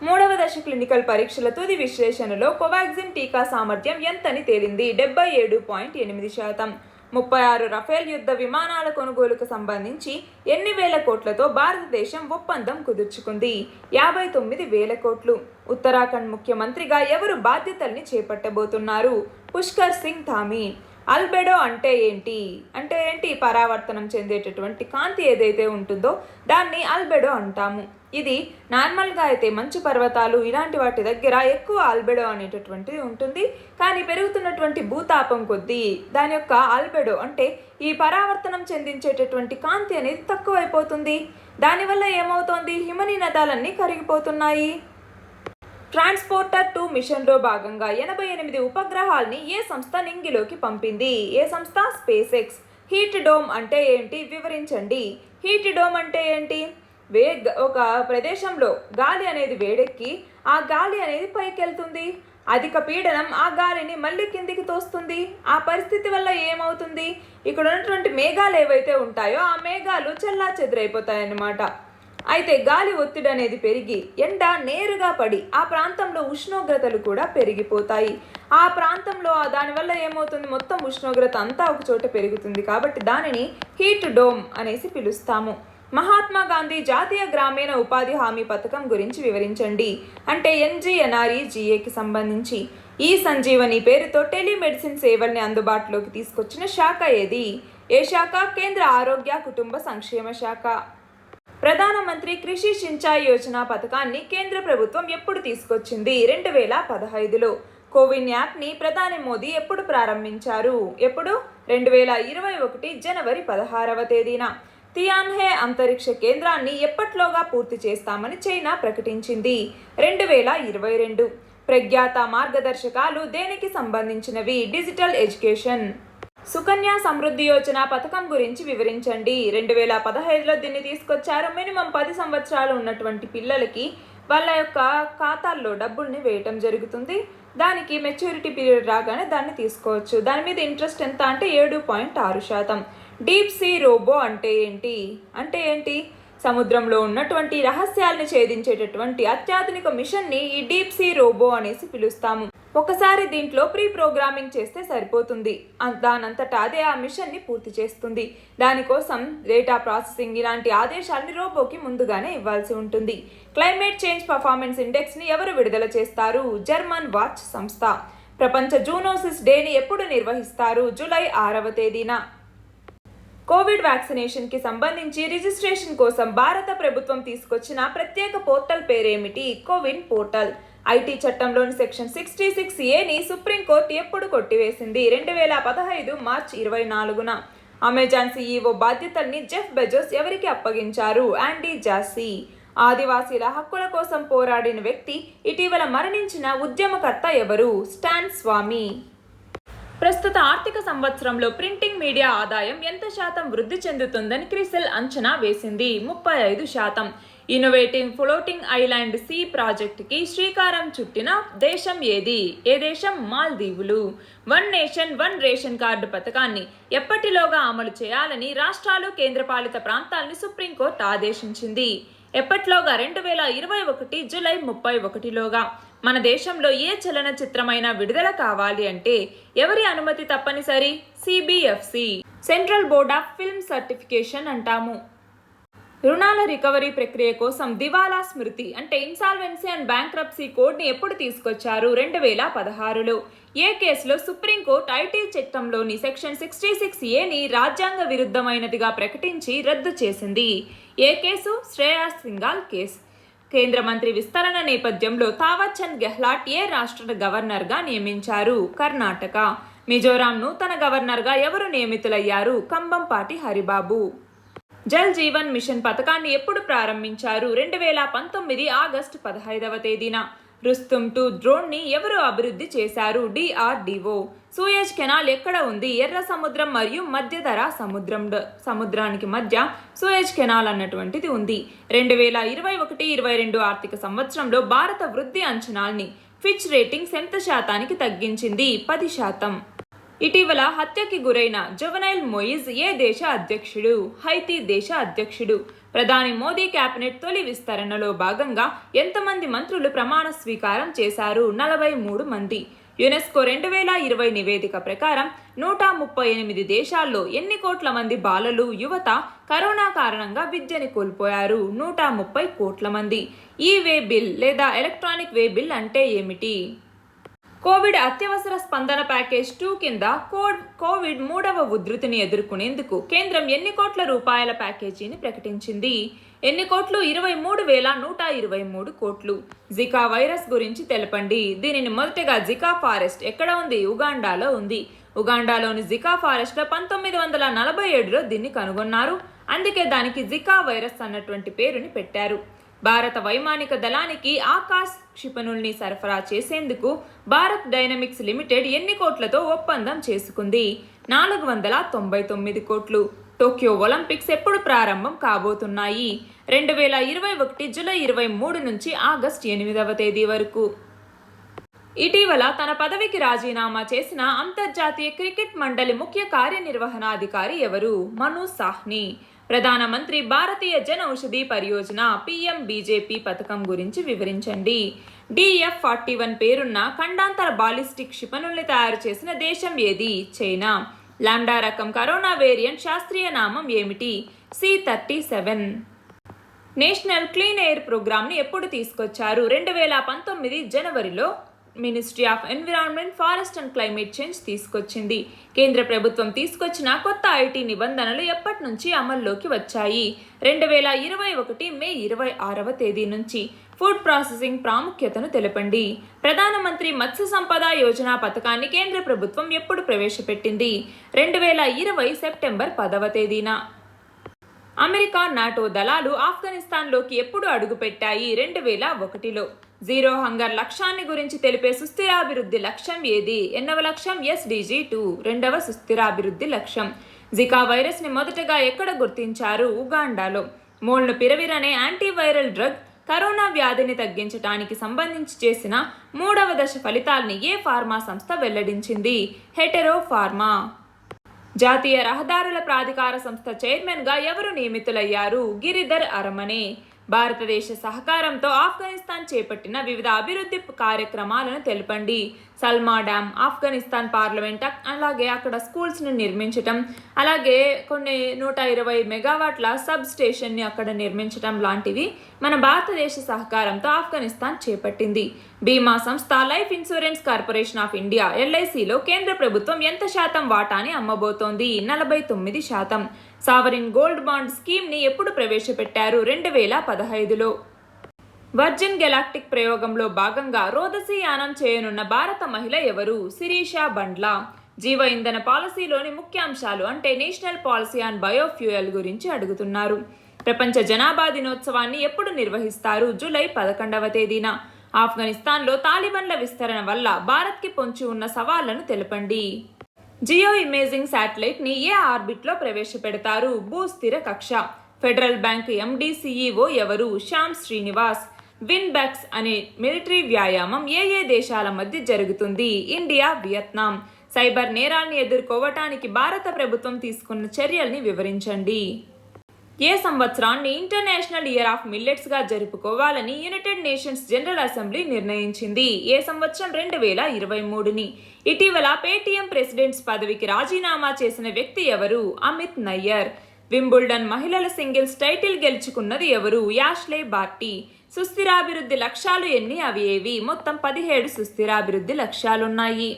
3వ దశ క్లినికల్ పరీక్షల తుది విశ్లేషణలో కోవాక్సిన్ టీకా సామర్థ్యం ఎంతని తేలింది? 77.8%. 36 రఫేల్ యుద్ధ విమానాల కొనుగోలుకు సంబంధించి ఎన్ని వేల కోట్లతో భారతదేశం ఒప్పందం కుదుర్చుకుంది? 59,000 కోట్లు. ఉత్తరాఖండ్ ముఖ్యమంత్రిగా ఎవరు బాధ్యతల్ని చేపట్టబోతున్నారు? పుష్కర్ సింగ్ ధామీ. అల్బెడో అంటే ఏంటి? పరావర్తనం చెందేటటువంటి కాంతి ఏదైతే ఉంటుందో దాన్ని అల్బెడో అంటాము. ఇది నార్మల్గా అయితే మంచు పర్వతాలు ఇలాంటి వాటి దగ్గర ఎక్కువ అల్బెడో అనేటటువంటిది ఉంటుంది. కానీ పెరుగుతున్నటువంటి భూతాపం కొద్దీ దాని యొక్క అల్బెడో అంటే ఈ పరావర్తనం చెందించేటటువంటి కాంతి అనేది తక్కువైపోతుంది. దానివల్ల ఏమవుతోంది? హిమనీనదాలన్నీ కరిగిపోతున్నాయి. ట్రాన్స్పోర్టర్ 2 మిషన్లో భాగంగా 88 ఉపగ్రహాల్ని ఏ సంస్థ నింగిలోకి పంపింది? ఏ సంస్థ? SpaceX. హీట్ డోమ్ అంటే ఏంటి? వివరించండి. హీట్ డోమ్ అంటే ఏంటి? ఒక ప్రదేశంలో గాలి అనేది వేడెక్కి ఆ గాలి అనేది పైకి వెళ్తుంది. అధిక పీడనం ఆ గాలిని మళ్ళీ కిందికి తోస్తుంది. ఆ పరిస్థితి వల్ల ఏమవుతుంది? ఇక్కడ ఉన్నటువంటి మేఘాలు ఏవైతే ఉంటాయో ఆ మేఘాలు చెల్లా చెదురైపోతాయన్నమాట. అయితే గాలి ఒత్తిడి అనేది పెరిగి ఎండ నేరుగా పడి ఆ ప్రాంతంలో ఉష్ణోగ్రతలు కూడా పెరిగిపోతాయి. ఆ ప్రాంతంలో దానివల్ల ఏమవుతుంది? మొత్తం ఉష్ణోగ్రత అంతా ఒక చోట పెరుగుతుంది. కాబట్టి దానిని హీట్ డోమ్ అనేసి పిలుస్తాము. మహాత్మా గాంధీ జాతీయ గ్రామీణ ఉపాధి హామీ పథకం గురించి వివరించండి. అంటే NGNREGAకి సంబంధించి ఈ సంజీవని పేరుతో టెలిమెడిసిన్ సేవల్ని అందుబాటులోకి తీసుకొచ్చిన శాఖ ఏది? ఏ శాఖ? కేంద్ర ఆరోగ్య కుటుంబ సంక్షేమ శాఖ. ప్రధానమంత్రి కృషి సించాయ్ యోజన పథకాన్ని కేంద్ర ప్రభుత్వం ఎప్పుడు తీసుకొచ్చింది? 2015లో. కోవిన్ యాప్ని ప్రధాని మోదీ ఎప్పుడు ప్రారంభించారు? ఎప్పుడు? 2021 జనవరి 16వ తేదీన. తియాన్హే అంతరిక్ష కేంద్రాన్ని ఎప్పట్లోగా పూర్తి చేస్తామని చైనా ప్రకటించింది? 2022. ప్రఖ్యాత మార్గదర్శకాలు దేనికి సంబంధించినవి? Digital education. సుకన్య సమృద్ధి యోజన పథకం గురించి వివరించండి. 2015లో దీన్ని తీసుకొచ్చారు. మినిమం 10 సంవత్సరాలు ఉన్నటువంటి పిల్లలకి వాళ్ళ యొక్క ఖాతాల్లో డబ్బుల్ని వేయటం జరుగుతుంది. దానికి మెచ్యూరిటీ పీరియడ్ రాగానే దాన్ని తీసుకోవచ్చు. దాని మీద ఇంట్రెస్ట్ ఎంత అంటే 7.6%. డీప్ సీ రోబో అంటే ఏంటి? సముద్రంలో ఉన్నటువంటి రహస్యాలను ఛేదించేటటువంటి అత్యాధునిక మిషన్ని ఈ డీప్ సీ రోబో అనేసి పిలుస్తాము. ఒకసారి దీంట్లో ప్రీ ప్రోగ్రామింగ్ చేస్తే సరిపోతుంది. దానంతటా అదే ఆ మిషన్ని పూర్తి చేస్తుంది. దానికోసం డేటా ప్రాసెసింగ్ ఇలాంటి ఆదేశాలని రోబోకి ముందుగానే ఇవ్వాల్సి ఉంటుంది. క్లైమేట్ చేంజ్ పర్ఫార్మెన్స్ ఇండెక్స్ని ఎవరు విడుదల చేస్తారు? జర్మన్ వాచ్ సంస్థ. ప్రపంచ జూనోసిస్ డేని ఎప్పుడు నిర్వహిస్తారు? జూలై 6వ తేదీన. కోవిడ్ వ్యాక్సినేషన్కి సంబంధించి రిజిస్ట్రేషన్ కోసం భారత ప్రభుత్వం తీసుకొచ్చిన ప్రత్యేక పోర్టల్ పేరేమిటి? CoWIN portal. ఐటీ చట్టంలోని సెక్షన్ 66A సుప్రీంకోర్టు ఎప్పుడు కొట్టివేసింది? 2015 మార్చి 24న. అమెజాన్ CEO బాధ్యతల్ని జెఫ్ బెజోస్ ఎవరికి అప్పగించారు? యాండీ జాసీ. ఆదివాసీల హక్కుల కోసం పోరాడిన వ్యక్తి, ఇటీవల మరణించిన ఉద్యమకర్త ఎవరు? స్టాన్ స్వామి. ప్రస్తుత ఆర్థిక సంవత్సరంలో ప్రింటింగ్ మీడియా ఆదాయం ఎంత శాతం వృద్ధి చెందుతుందని క్రిసిల్ అంచనా వేసింది? 35%. ఇన్నోవేటివ్ ఫ్లోటింగ్ ఐలాండ్ సీ ప్రాజెక్టుకి శ్రీకారం చుట్టిన దేశం ఏది? ఏ దేశం? మాల్దీవులు. One nation one ration card పథకాన్ని ఎప్పటిలోగా అమలు చేయాలని రాష్ట్రాలు, కేంద్రపాలిత ప్రాంతాలని సుప్రీంకోర్టు ఆదేశించింది. ఎప్పటిలోగా? 2021 జూలై 31లోగా. మన దేశంలో ఏ చలనచిత్రమైనా విడుదల కావాలి అంటే ఎవరి అనుమతి తప్పనిసరి? CBFC, central board of film certification అంటాము. రుణాల రికవరీ ప్రక్రియ కోసం దివాలా స్మృతి అంటే ఇన్సాల్వెన్సీ అండ్ బ్యాంక్రప్సీ కోడ్ని ఎప్పుడు తీసుకొచ్చారు? 2016లో. ఏ కేసులో సుప్రీంకోర్టు ఐటీ చట్టంలోని సెక్షన్ 66A రాజ్యాంగ విరుద్ధమైనదిగా ప్రకటించి రద్దు చేసింది? ఏ కేసు? శ్రేయాస్ సింఘాల్ కేసు. కేంద్ర మంత్రి విస్తరణ నేపథ్యంలో థావర్ చంద్ గెహ్లాట్ ఏ రాష్ట్ర గవర్నర్గా నియమించారు? కర్ణాటక. మిజోరాం నూతన గవర్నర్గా ఎవరు నియమితులయ్యారు? కంబంపాటి హరిబాబు. జల్ జీవన్ మిషన్ పథకాన్ని ఎప్పుడు ప్రారంభించారు? 2019 ఆగస్టు 15వ తేదీన. రుస్తుమ్ 2 డ్రోన్ని ఎవరు అభివృద్ధి చేశారు? DRDO. సూయజ్ కెనాల్ ఎక్కడ ఉంది? ఎర్ర సముద్రం మరియు మధ్యధరా సముద్రానికి మధ్య సూయజ్ కెనాల్ అన్నటువంటిది ఉంది. 2021-22 ఆర్థిక సంవత్సరంలో భారత వృద్ధి అంచనాల్ని ఫిచ్ రేటింగ్స్ ఎంత శాతానికి తగ్గించింది? 10%. ఇటీవల హత్యకి గురైన జొవెనైల్ మొయిజ్ ఏ దేశ అధ్యక్షుడు? హైతీ దేశ అధ్యక్షుడు. ప్రధాని మోదీ కేబినెట్ తొలి విస్తరణలో భాగంగా ఎంతమంది మంత్రులు ప్రమాణ స్వీకారం చేశారు? 43 మంది. యునెస్కో 2020 నివేదిక ప్రకారం 138 దేశాల్లో ఎన్ని కోట్ల మంది బాలలు, యువత కరోనా కారణంగా విద్యని కోల్పోయారు? 130 కోట్ల మంది. ఈ వే బిల్ లేదా ఎలక్ట్రానిక్ వే బిల్ అంటే ఏమిటి? కోవిడ్ అత్యవసర స్పందన ప్యాకేజ్ 2 కింద కోవిడ్ 3వ ఉధృతిని ఎదుర్కొనేందుకు కేంద్రం ఎన్ని కోట్ల రూపాయల ప్యాకేజీని ప్రకటించింది? ఎన్ని కోట్లు? 23,123 కోట్లు. జికా వైరస్ గురించి తెలపండి. దీనిని మొదటగా జికా ఫారెస్ట్ ఎక్కడ ఉంది? ఉగాండాలో ఉంది. ఉగాండాలోని జికా ఫారెస్ట్లో 1947లో దీన్ని కనుగొన్నారు. అందుకే దానికి జికా వైరస్ అన్నటువంటి పేరుని పెట్టారు. భారత వైమానిక దళానికి ఆకాశ్ క్షిపణుల్ని సరఫరా చేసేందుకు భారత్ డైనమిక్స్ లిమిటెడ్ ఎన్ని కోట్లతో ఒప్పందం చేసుకుంది? 499 కోట్లు. టోక్యో ఒలింపిక్స్ ఎప్పుడు ప్రారంభం కాబోతున్నాయి? 2021 జూలై 23 నుంచి ఆగస్టు 8వ తేదీ వరకు. ఇటీవల తన పదవికి రాజీనామా చేసిన అంతర్జాతీయ క్రికెట్ మండలి ముఖ్య కార్యనిర్వహణాధికారి ఎవరు? మను సాహ్ని. ప్రధానమంత్రి భారతీయ జన ఔషధి పరియోజన PMBJP పథకం గురించి వివరించండి. DF-41 పేరున్న ఖండాంతర బాలిస్టిక్ క్షిపణుల్ని తయారు చేసిన దేశం ఏది? చైనా. లాండా రకం కరోనా వేరియంట్ శాస్త్రీయ నామం ఏమిటి? C37. నేషనల్ క్లీన్ ఎయిర్ ప్రోగ్రామ్ని ఎప్పుడు తీసుకొచ్చారు? 2019 జనవరిలో. Ministry of environment, forest and climate change తీసుకొచ్చింది. కేంద్ర ప్రభుత్వం తీసుకొచ్చిన కొత్త ఐటీ నిబంధనలు ఎప్పటి నుంచి అమల్లోకి వచ్చాయి? 2021 మే 26వ తేదీ నుంచి. ఫుడ్ ప్రాసెసింగ్ ప్రాముఖ్యతను తెలపండి. ప్రధానమంత్రి మత్స్య సంపద యోజన పథకాన్ని కేంద్ర ప్రభుత్వం ఎప్పుడు ప్రవేశపెట్టింది? 2020 సెప్టెంబర్ 10వ తేదీన. అమెరికా, నాటో దళాలు ఆఫ్ఘనిస్తాన్లోకి ఎప్పుడు అడుగుపెట్టాయి? 2001లో. జీరో హంగర్ లక్ష్యాన్ని గురించి తెలిపే సుస్థిరాభివృద్ధి లక్ష్యం ఏది? ఎన్నవ లక్ష్యం? SDG 2, రెండవ సుస్థిరాభివృద్ధి లక్ష్యం. జికా వైరస్ని మొదటగా ఎక్కడ గుర్తించారు? ఉగాండాలో. మోల్నుపిరవిర్ అనే యాంటీవైరల్ డ్రగ్ కరోనా వ్యాధిని తగ్గించడానికి సంబంధించి చేసిన 3వ దశ ఫలితాల్ని ఏ ఫార్మా సంస్థ వెల్లడించింది? Hetero pharma. జాతీయ రహదారుల ప్రాధికార సంస్థ చైర్మన్గా ఎవరు నియమితులయ్యారు? గిరిధర్ అరమనే. భారతదేశ సహకారంతో ఆఫ్ఘనిస్తాన్ చేపట్టిన వివిధ అభివృద్ధి కార్యక్రమాలను తెలపండి. సల్మా డ్యామ్, ఆఫ్ఘనిస్తాన్ పార్లమెంట్, అలాగే అక్కడ స్కూల్స్ని నిర్మించటం, అలాగే కొన్ని 120 మెగావాట్ల సబ్ స్టేషన్ని అక్కడ నిర్మించటం లాంటివి మన భారతదేశ సహకారంతో ఆఫ్ఘనిస్తాన్ చేపట్టింది. బీమా సంస్థ life insurance corporation of India LICలో కేంద్ర ప్రభుత్వం ఎంత శాతం వాటాని అమ్మబోతోంది? 49%. సావరిన్ గోల్డ్ బాండ్ స్కీమ్ని ఎప్పుడు ప్రవేశపెట్టారు? 2015లో. వర్జిన్ గెలాక్టిక్ ప్రయోగంలో భాగంగా రోదసీ యానం చేయనున్న భారత మహిళ ఎవరు? శిరీష బండ్ల. జీవ ఇంధన పాలసీలోని ముఖ్యాంశాలు అంటే నేషనల్ పాలసీ ఆన్ బయోఫ్యూయల్ గురించి అడుగుతున్నారు. ప్రపంచ జనాభా దినోత్సవాన్ని ఎప్పుడు నిర్వహిస్తారు? జూలై 11వ తేదీన. ఆఫ్ఘనిస్తాన్లో తాలిబన్ల విస్తరణ వల్ల భారత్కి పొంచి ఉన్న సవాళ్లను తెలపండి. జియో ఇమేజింగ్ శాటిలైట్ ని ఏ ఆర్బిట్లో ప్రవేశపెడతారు? భూస్థిర కక్ష. ఫెడరల్ బ్యాంక్ ఎండి సిఇఓ ఎవరు? శ్యామ్ శ్రీనివాస్. విన్బెక్స్ అనే మిలిటరీ వ్యాయామం ఏ దేశాల మధ్య జరుగుతుంది? India, Vietnam. సైబర్ నేరాల్ని ఎదుర్కోవటానికి భారత ప్రభుత్వం తీసుకున్న చర్యల్ని వివరించండి. ఏ సంవత్సరాన్ని ఇంటర్నేషనల్ ఇయర్ ఆఫ్ మిల్లెట్స్ గా జరుపుకోవాలని యునైటెడ్ నేషన్స్ జనరల్ అసెంబ్లీ నిర్ణయించింది? ఏ సంవత్సరం? 2023ని. ఇటీవల పేటీఎం ప్రెసిడెంట్స్ పదవికి రాజీనామా చేసిన వ్యక్తి ఎవరు? అమిత్ నయ్యర్. వింబుల్డన్ మహిళల సింగిల్స్ టైటిల్ గెలుచుకున్నది ఎవరు? Ashley Barty. సుస్థిరాభివృద్ధి లక్ష్యాలు ఎన్ని? అవి ఏవి? మొత్తం 17 సుస్థిరాభివృద్ధి లక్ష్యాలున్నాయి.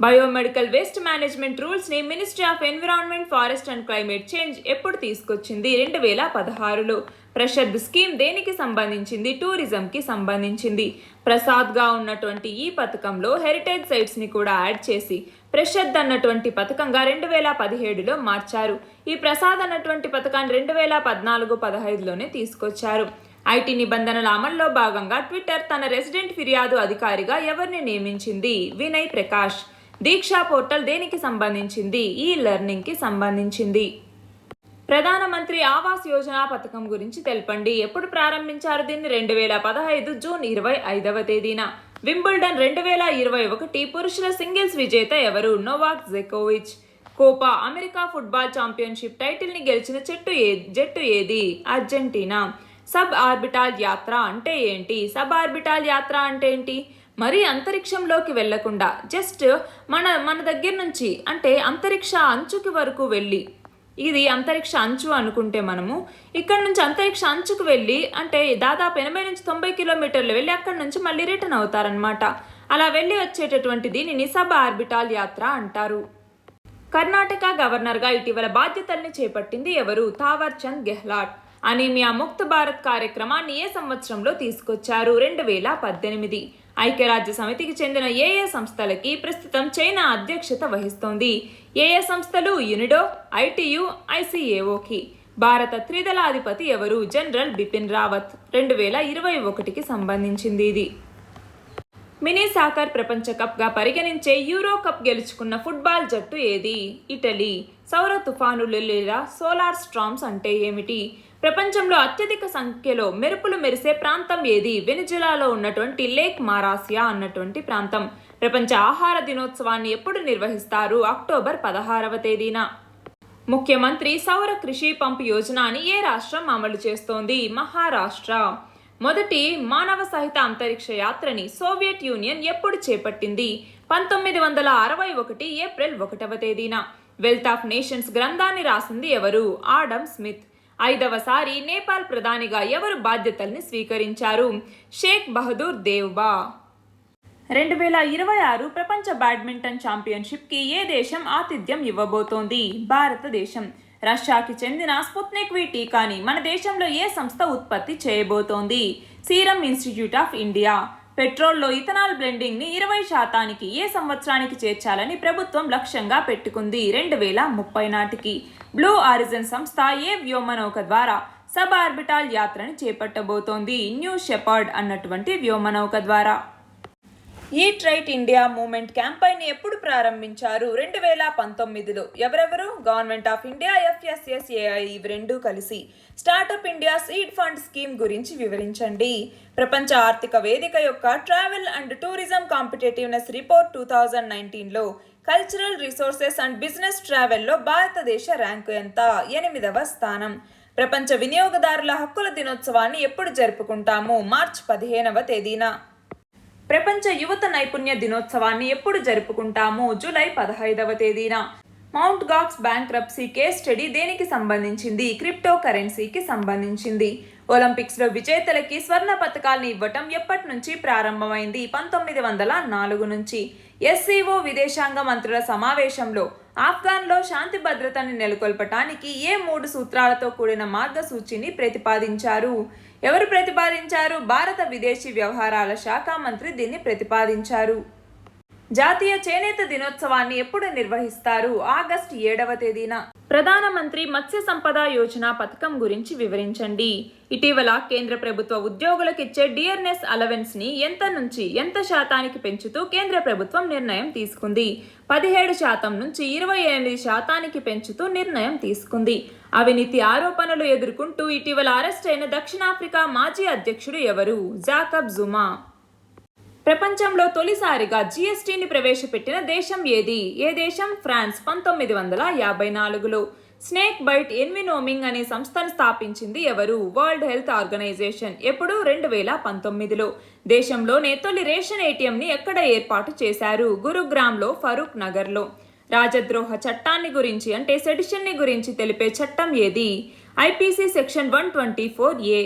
బయోమెడికల్ వేస్ట్ మేనేజ్మెంట్ రూల్స్ ని ministry of environment, forest and climate change ఎప్పుడు తీసుకొచ్చింది? 2016లో. ప్రషద్ స్కీమ్ దేనికి సంబంధించింది? టూరిజంకి సంబంధించింది. ప్రసాద్గా ఉన్నటువంటి ఈ పథకంలో హెరిటేజ్ సైట్స్ ని కూడా యాడ్ చేసి ప్రషద్ అన్నటువంటి పథకంగా 2017లో మార్చారు. ఈ ప్రసాద్ అన్నటువంటి పథకాన్ని 2014-15లోనే తీసుకొచ్చారు. ఐటీ నిబంధనల అమల్లో భాగంగా ట్విట్టర్ తన రెసిడెంట్ ఫిర్యాదు అధికారిగా ఎవరిని నియమించింది? వినయ్ ప్రకాష్. దీక్షా పోర్టల్ దేనికి సంబంధించింది? ఈ లెర్నింగ్ కి సంబంధించింది. ప్రధానమంత్రి ఆవాస్ యోజన పథకం గురించి తెలపండి. ఎప్పుడు ప్రారంభించారు దీన్ని? 2015 జూన్ 25వ తేదీన. వింబుల్డన్ 2021 పురుషుల సింగిల్స్ విజేత ఎవరు? నోవాక్ జోకోవిచ్. Copa America football championship title ని గెలిచిన జట్టు ఏది? అర్జెంటీనా. సబ్ ఆర్బిటాల్ యాత్ర అంటే ఏంటి? సబ్ ఆర్బిటాల్ యాత్ర అంటే ఏంటి? మరి అంతరిక్షంలోకి వెళ్లకుండా జస్ట్ మన దగ్గర నుంచి అంటే అంతరిక్ష అంచుకి వరకు వెళ్ళి, ఇది అంతరిక్ష అంచు అనుకుంటే మనము ఇక్కడ నుంచి అంతరిక్ష అంచుకు వెళ్ళి అంటే దాదాపు 80-90 కిలోమీటర్లు వెళ్ళి అక్కడి నుంచి మళ్ళీ రిటర్న్ అవుతారనమాట. అలా వెళ్ళి వచ్చేటటువంటి దీనిని సబ్ ఆర్బిటాల్ యాత్ర అంటారు. కర్ణాటక గవర్నర్గా ఇటీవల బాధ్యతల్ని చేపట్టింది ఎవరు? థావర్ చంద్ గెహ్లాట్. అనీమియా ముక్త్ భారత్ కార్యక్రమాన్ని ఏ సంవత్సరంలో తీసుకొచ్చారు? 2018. ఐక్యరాజ్య సమితికి చెందిన ఏ సంస్థలకి ప్రస్తుతం చైనా అధ్యక్షత వహిస్తోంది? ఏ సంస్థలు? యునిడో, ఐటియు, ఐసిఏఓకి. భారత త్రిదళాధిపతి ఎవరు? జనరల్ బిపిన్ రావత్. 2021కి సంబంధించింది ఇది. మినీ సాకర్ ప్రపంచ కప్ గా పరిగణించే యూరో కప్ గెలుచుకున్న ఫుట్బాల్ జట్టు ఏది? ఇటలీ. సౌర తుఫానులు లేదా సోలార్ స్ట్రామ్స్ అంటే ఏమిటి? ప్రపంచంలో అత్యధిక సంఖ్యలో మెరుపులు మెరిసే ప్రాంతం ఏది? వెనిజులాలో ఉన్నటువంటి లేక్ మారాసియా అన్నటువంటి ప్రాంతం. ప్రపంచ ఆహార దినోత్సవాన్ని ఎప్పుడు నిర్వహిస్తారు? అక్టోబర్ 16వ తేదీన. ముఖ్యమంత్రి సౌర కృషి పంప్ యోజనని ఏ రాష్ట్రం అమలు చేస్తోంది? మహారాష్ట్ర. మొదటి మానవ సహిత అంతరిక్ష యాత్రని సోవియట్ యూనియన్ ఎప్పుడు చేపట్టింది? 1961 ఏప్రిల్ 1వ తేదీన. వెల్త్ ఆఫ్ నేషన్స్ గ్రంథాన్ని రాసింది ఎవరు? Adam Smith. 5వసారి నేపాల్ ప్రధానిగా ఎవరు బాధ్యతల్ని స్వీకరించారు? షేక్ బహదూర్ దేవ్బా. 2026 ప్రపంచ బ్యాడ్మింటన్ ఛాంపియన్షిప్ కి ఏ దేశం ఆతిథ్యం ఇవ్వబోతోంది? భారతదేశం. రష్యాకి చెందిన స్పుత్నిక్ వి టీకాని మన దేశంలో ఏ సంస్థ ఉత్పత్తి చేయబోతోంది? Serum Institute of India. పెట్రోల్లో ఇథనాల్ బ్లెండింగ్ ని 20% ఏ సంవత్సరానికి చేర్చాలని ప్రభుత్వం లక్ష్యంగా పెట్టుకుంది? 2030 నాటికి. బ్లూ ఆరిజన్ సంస్థ ఏ వ్యోమనౌక ద్వారా సబ్ ఆర్బిటాల్ యాత్రని చేపట్టబోతోంది? న్యూ షెపర్డ్ అన్నటువంటి వ్యోమనౌక ద్వారా. Eat right India movement campaign ఎప్పుడు ప్రారంభించారు? 2019లో. ఎవరెవరు? గవర్నమెంట్ ఆఫ్ ఇండియా, FSSAI ఇవి రెండూ కలిసి. Startup India seed fund scheme గురించి వివరించండి. ప్రపంచ ఆర్థిక వేదిక యొక్క travel and tourism competitiveness report 2019లో కల్చరల్ రిసోర్సెస్ అండ్ బిజినెస్ ట్రావెల్లో భారతదేశ ర్యాంకు ఎంత? 8వ స్థానం. ప్రపంచ వినియోగదారుల హక్కుల దినోత్సవాన్ని ఎప్పుడు జరుపుకుంటాము? మార్చి 15వ తేదీన. ప్రపంచ యువత నైపుణ్య దినోత్సవాన్ని ఎప్పుడు జరుపుకుంటాము? జూలై 15వ తేదీన. మౌంట్ గాక్స్ బ్యాంక్రప్సీ కేస్ స్టడీ దేనికి సంబంధించింది? క్రిప్టో కరెన్సీకి సంబంధించింది. ఒలింపిక్స్లో విజేతలకి స్వర్ణ పతకాలను ఇవ్వటం ఎప్పటి నుంచి ప్రారంభమైంది? 1904 నుంచి. SCO విదేశాంగ మంత్రుల సమావేశంలో ఆఫ్ఘన్లో శాంతి భద్రతని నెలకొల్పటానికి ఏ 3 సూత్రాలతో కూడిన మార్గసూచిని ప్రతిపాదించారు? ఎవరు ప్రతిపాదించారు? భారత విదేశీ వ్యవహారాల శాఖ మంత్రి దీన్ని ప్రతిపాదించారు. జాతీయ చేనేత దినోత్సవాన్ని ఎప్పుడు నిర్వహిస్తారు? ఆగస్టు 7వ తేదీన. ప్రధానమంత్రి మత్స్య సంపద యోజన పథకం గురించి వివరించండి. ఇటీవల కేంద్ర ప్రభుత్వ ఉద్యోగులకు ఇచ్చే డియర్నెస్ అలవెన్స్ ని ఎంత నుంచి ఎంత శాతానికి పెంచుతూ కేంద్ర ప్రభుత్వం నిర్ణయం తీసుకుంది. 17% నుంచి 28% పెంచుతూ నిర్ణయం తీసుకుంది. అవినీతి ఆరోపణలు ఎదుర్కొంటూ ఇటీవల అరెస్ట్ అయిన దక్షిణాఫ్రికా మాజీ అధ్యక్షుడు ఎవరు? Jacob Zuma. ప్రపంచంలో తొలిసారిగా జీఎస్టీని ప్రవేశపెట్టిన దేశం ఏది? ఏ దేశం? ఫ్రాన్స్. 1954లో. స్నేక్ బైట్ ఎన్వినోమింగ్ అనే సంస్థను స్థాపించింది ఎవరు? World Health Organization. ఎప్పుడు? 2019లో. దేశంలోనే తొలి రేషన్ ఏటీఎంని ఎక్కడ ఏర్పాటు చేశారు? గురుగ్రామ్లో, ఫరూక్ నగర్లో. రాజద్రోహ చట్టాన్ని గురించి అంటే సెడిషన్ని గురించి తెలిపే చట్టం ఏది? IPC section 124A.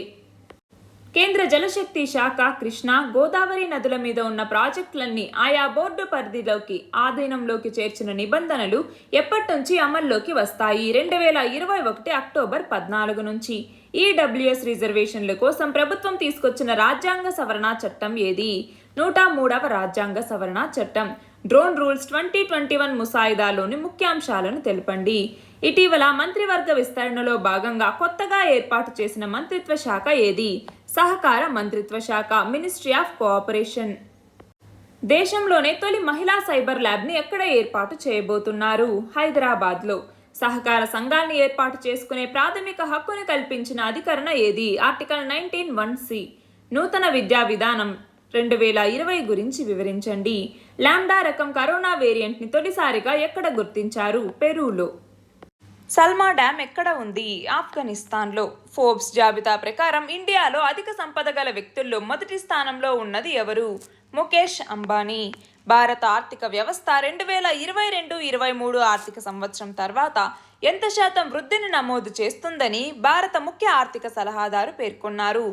కేంద్ర జలశక్తి శాఖ కృష్ణా, గోదావరి నదుల మీద ఉన్న ప్రాజెక్టులన్నీ ఆయా బోర్డు పరిధిలోకి ఆధీనంలోకి చేర్చిన నిబంధనలు ఎప్పటి నుంచి అమల్లోకి వస్తాయి? 2021 అక్టోబర్ 14 నుంచి. ఈడబ్ల్యూఎస్ రిజర్వేషన్ల కోసం ప్రభుత్వం తీసుకొచ్చిన రాజ్యాంగ సవరణ చట్టం ఏది? 103వ రాజ్యాంగ సవరణ చట్టం. డ్రోన్ రూల్స్ 2021 ముసాయిదాలోని ముఖ్యాంశాలను తెలపండి. ఇటీవల మంత్రివర్గ విస్తరణలో భాగంగా కొత్తగా ఏర్పాటు చేసిన మంత్రిత్వ శాఖ ఏది? సహకార మంత్రిత్వ శాఖ, మినిస్ట్రీ ఆఫ్ కోఆపరేషన్. దేశంలోనే తొలి మహిళా సైబర్ ల్యాబ్ని ఎక్కడ ఏర్పాటు చేయబోతున్నారు? హైదరాబాద్లో. సహకార సంఘాన్ని ఏర్పాటు చేసుకునే ప్రాథమిక హక్కును కల్పించిన అధికరణ ఏది? Article 19(1)(c). నూతన విద్యా విధానం 2020 గురించి వివరించండి. లాంబ్డా రకం కరోనా వేరియంట్ని తొలిసారిగా ఎక్కడ గుర్తించారు? పెరూలో. సల్మా డ్యామ్ ఎక్కడ ఉంది? ఆఫ్ఘనిస్తాన్లో. ఫోర్బ్స్ జాబితా ప్రకారం ఇండియాలో అధిక సంపద గల వ్యక్తుల్లో మొదటి స్థానంలో ఉన్నది ఎవరు? ముఖేష్ అంబానీ. భారత ఆర్థిక వ్యవస్థ 2022-23 ఆర్థిక సంవత్సరం తర్వాత ఎంత శాతం వృద్ధిని నమోదు చేస్తుందని భారత ముఖ్య ఆర్థిక సలహాదారు పేర్కొన్నారు?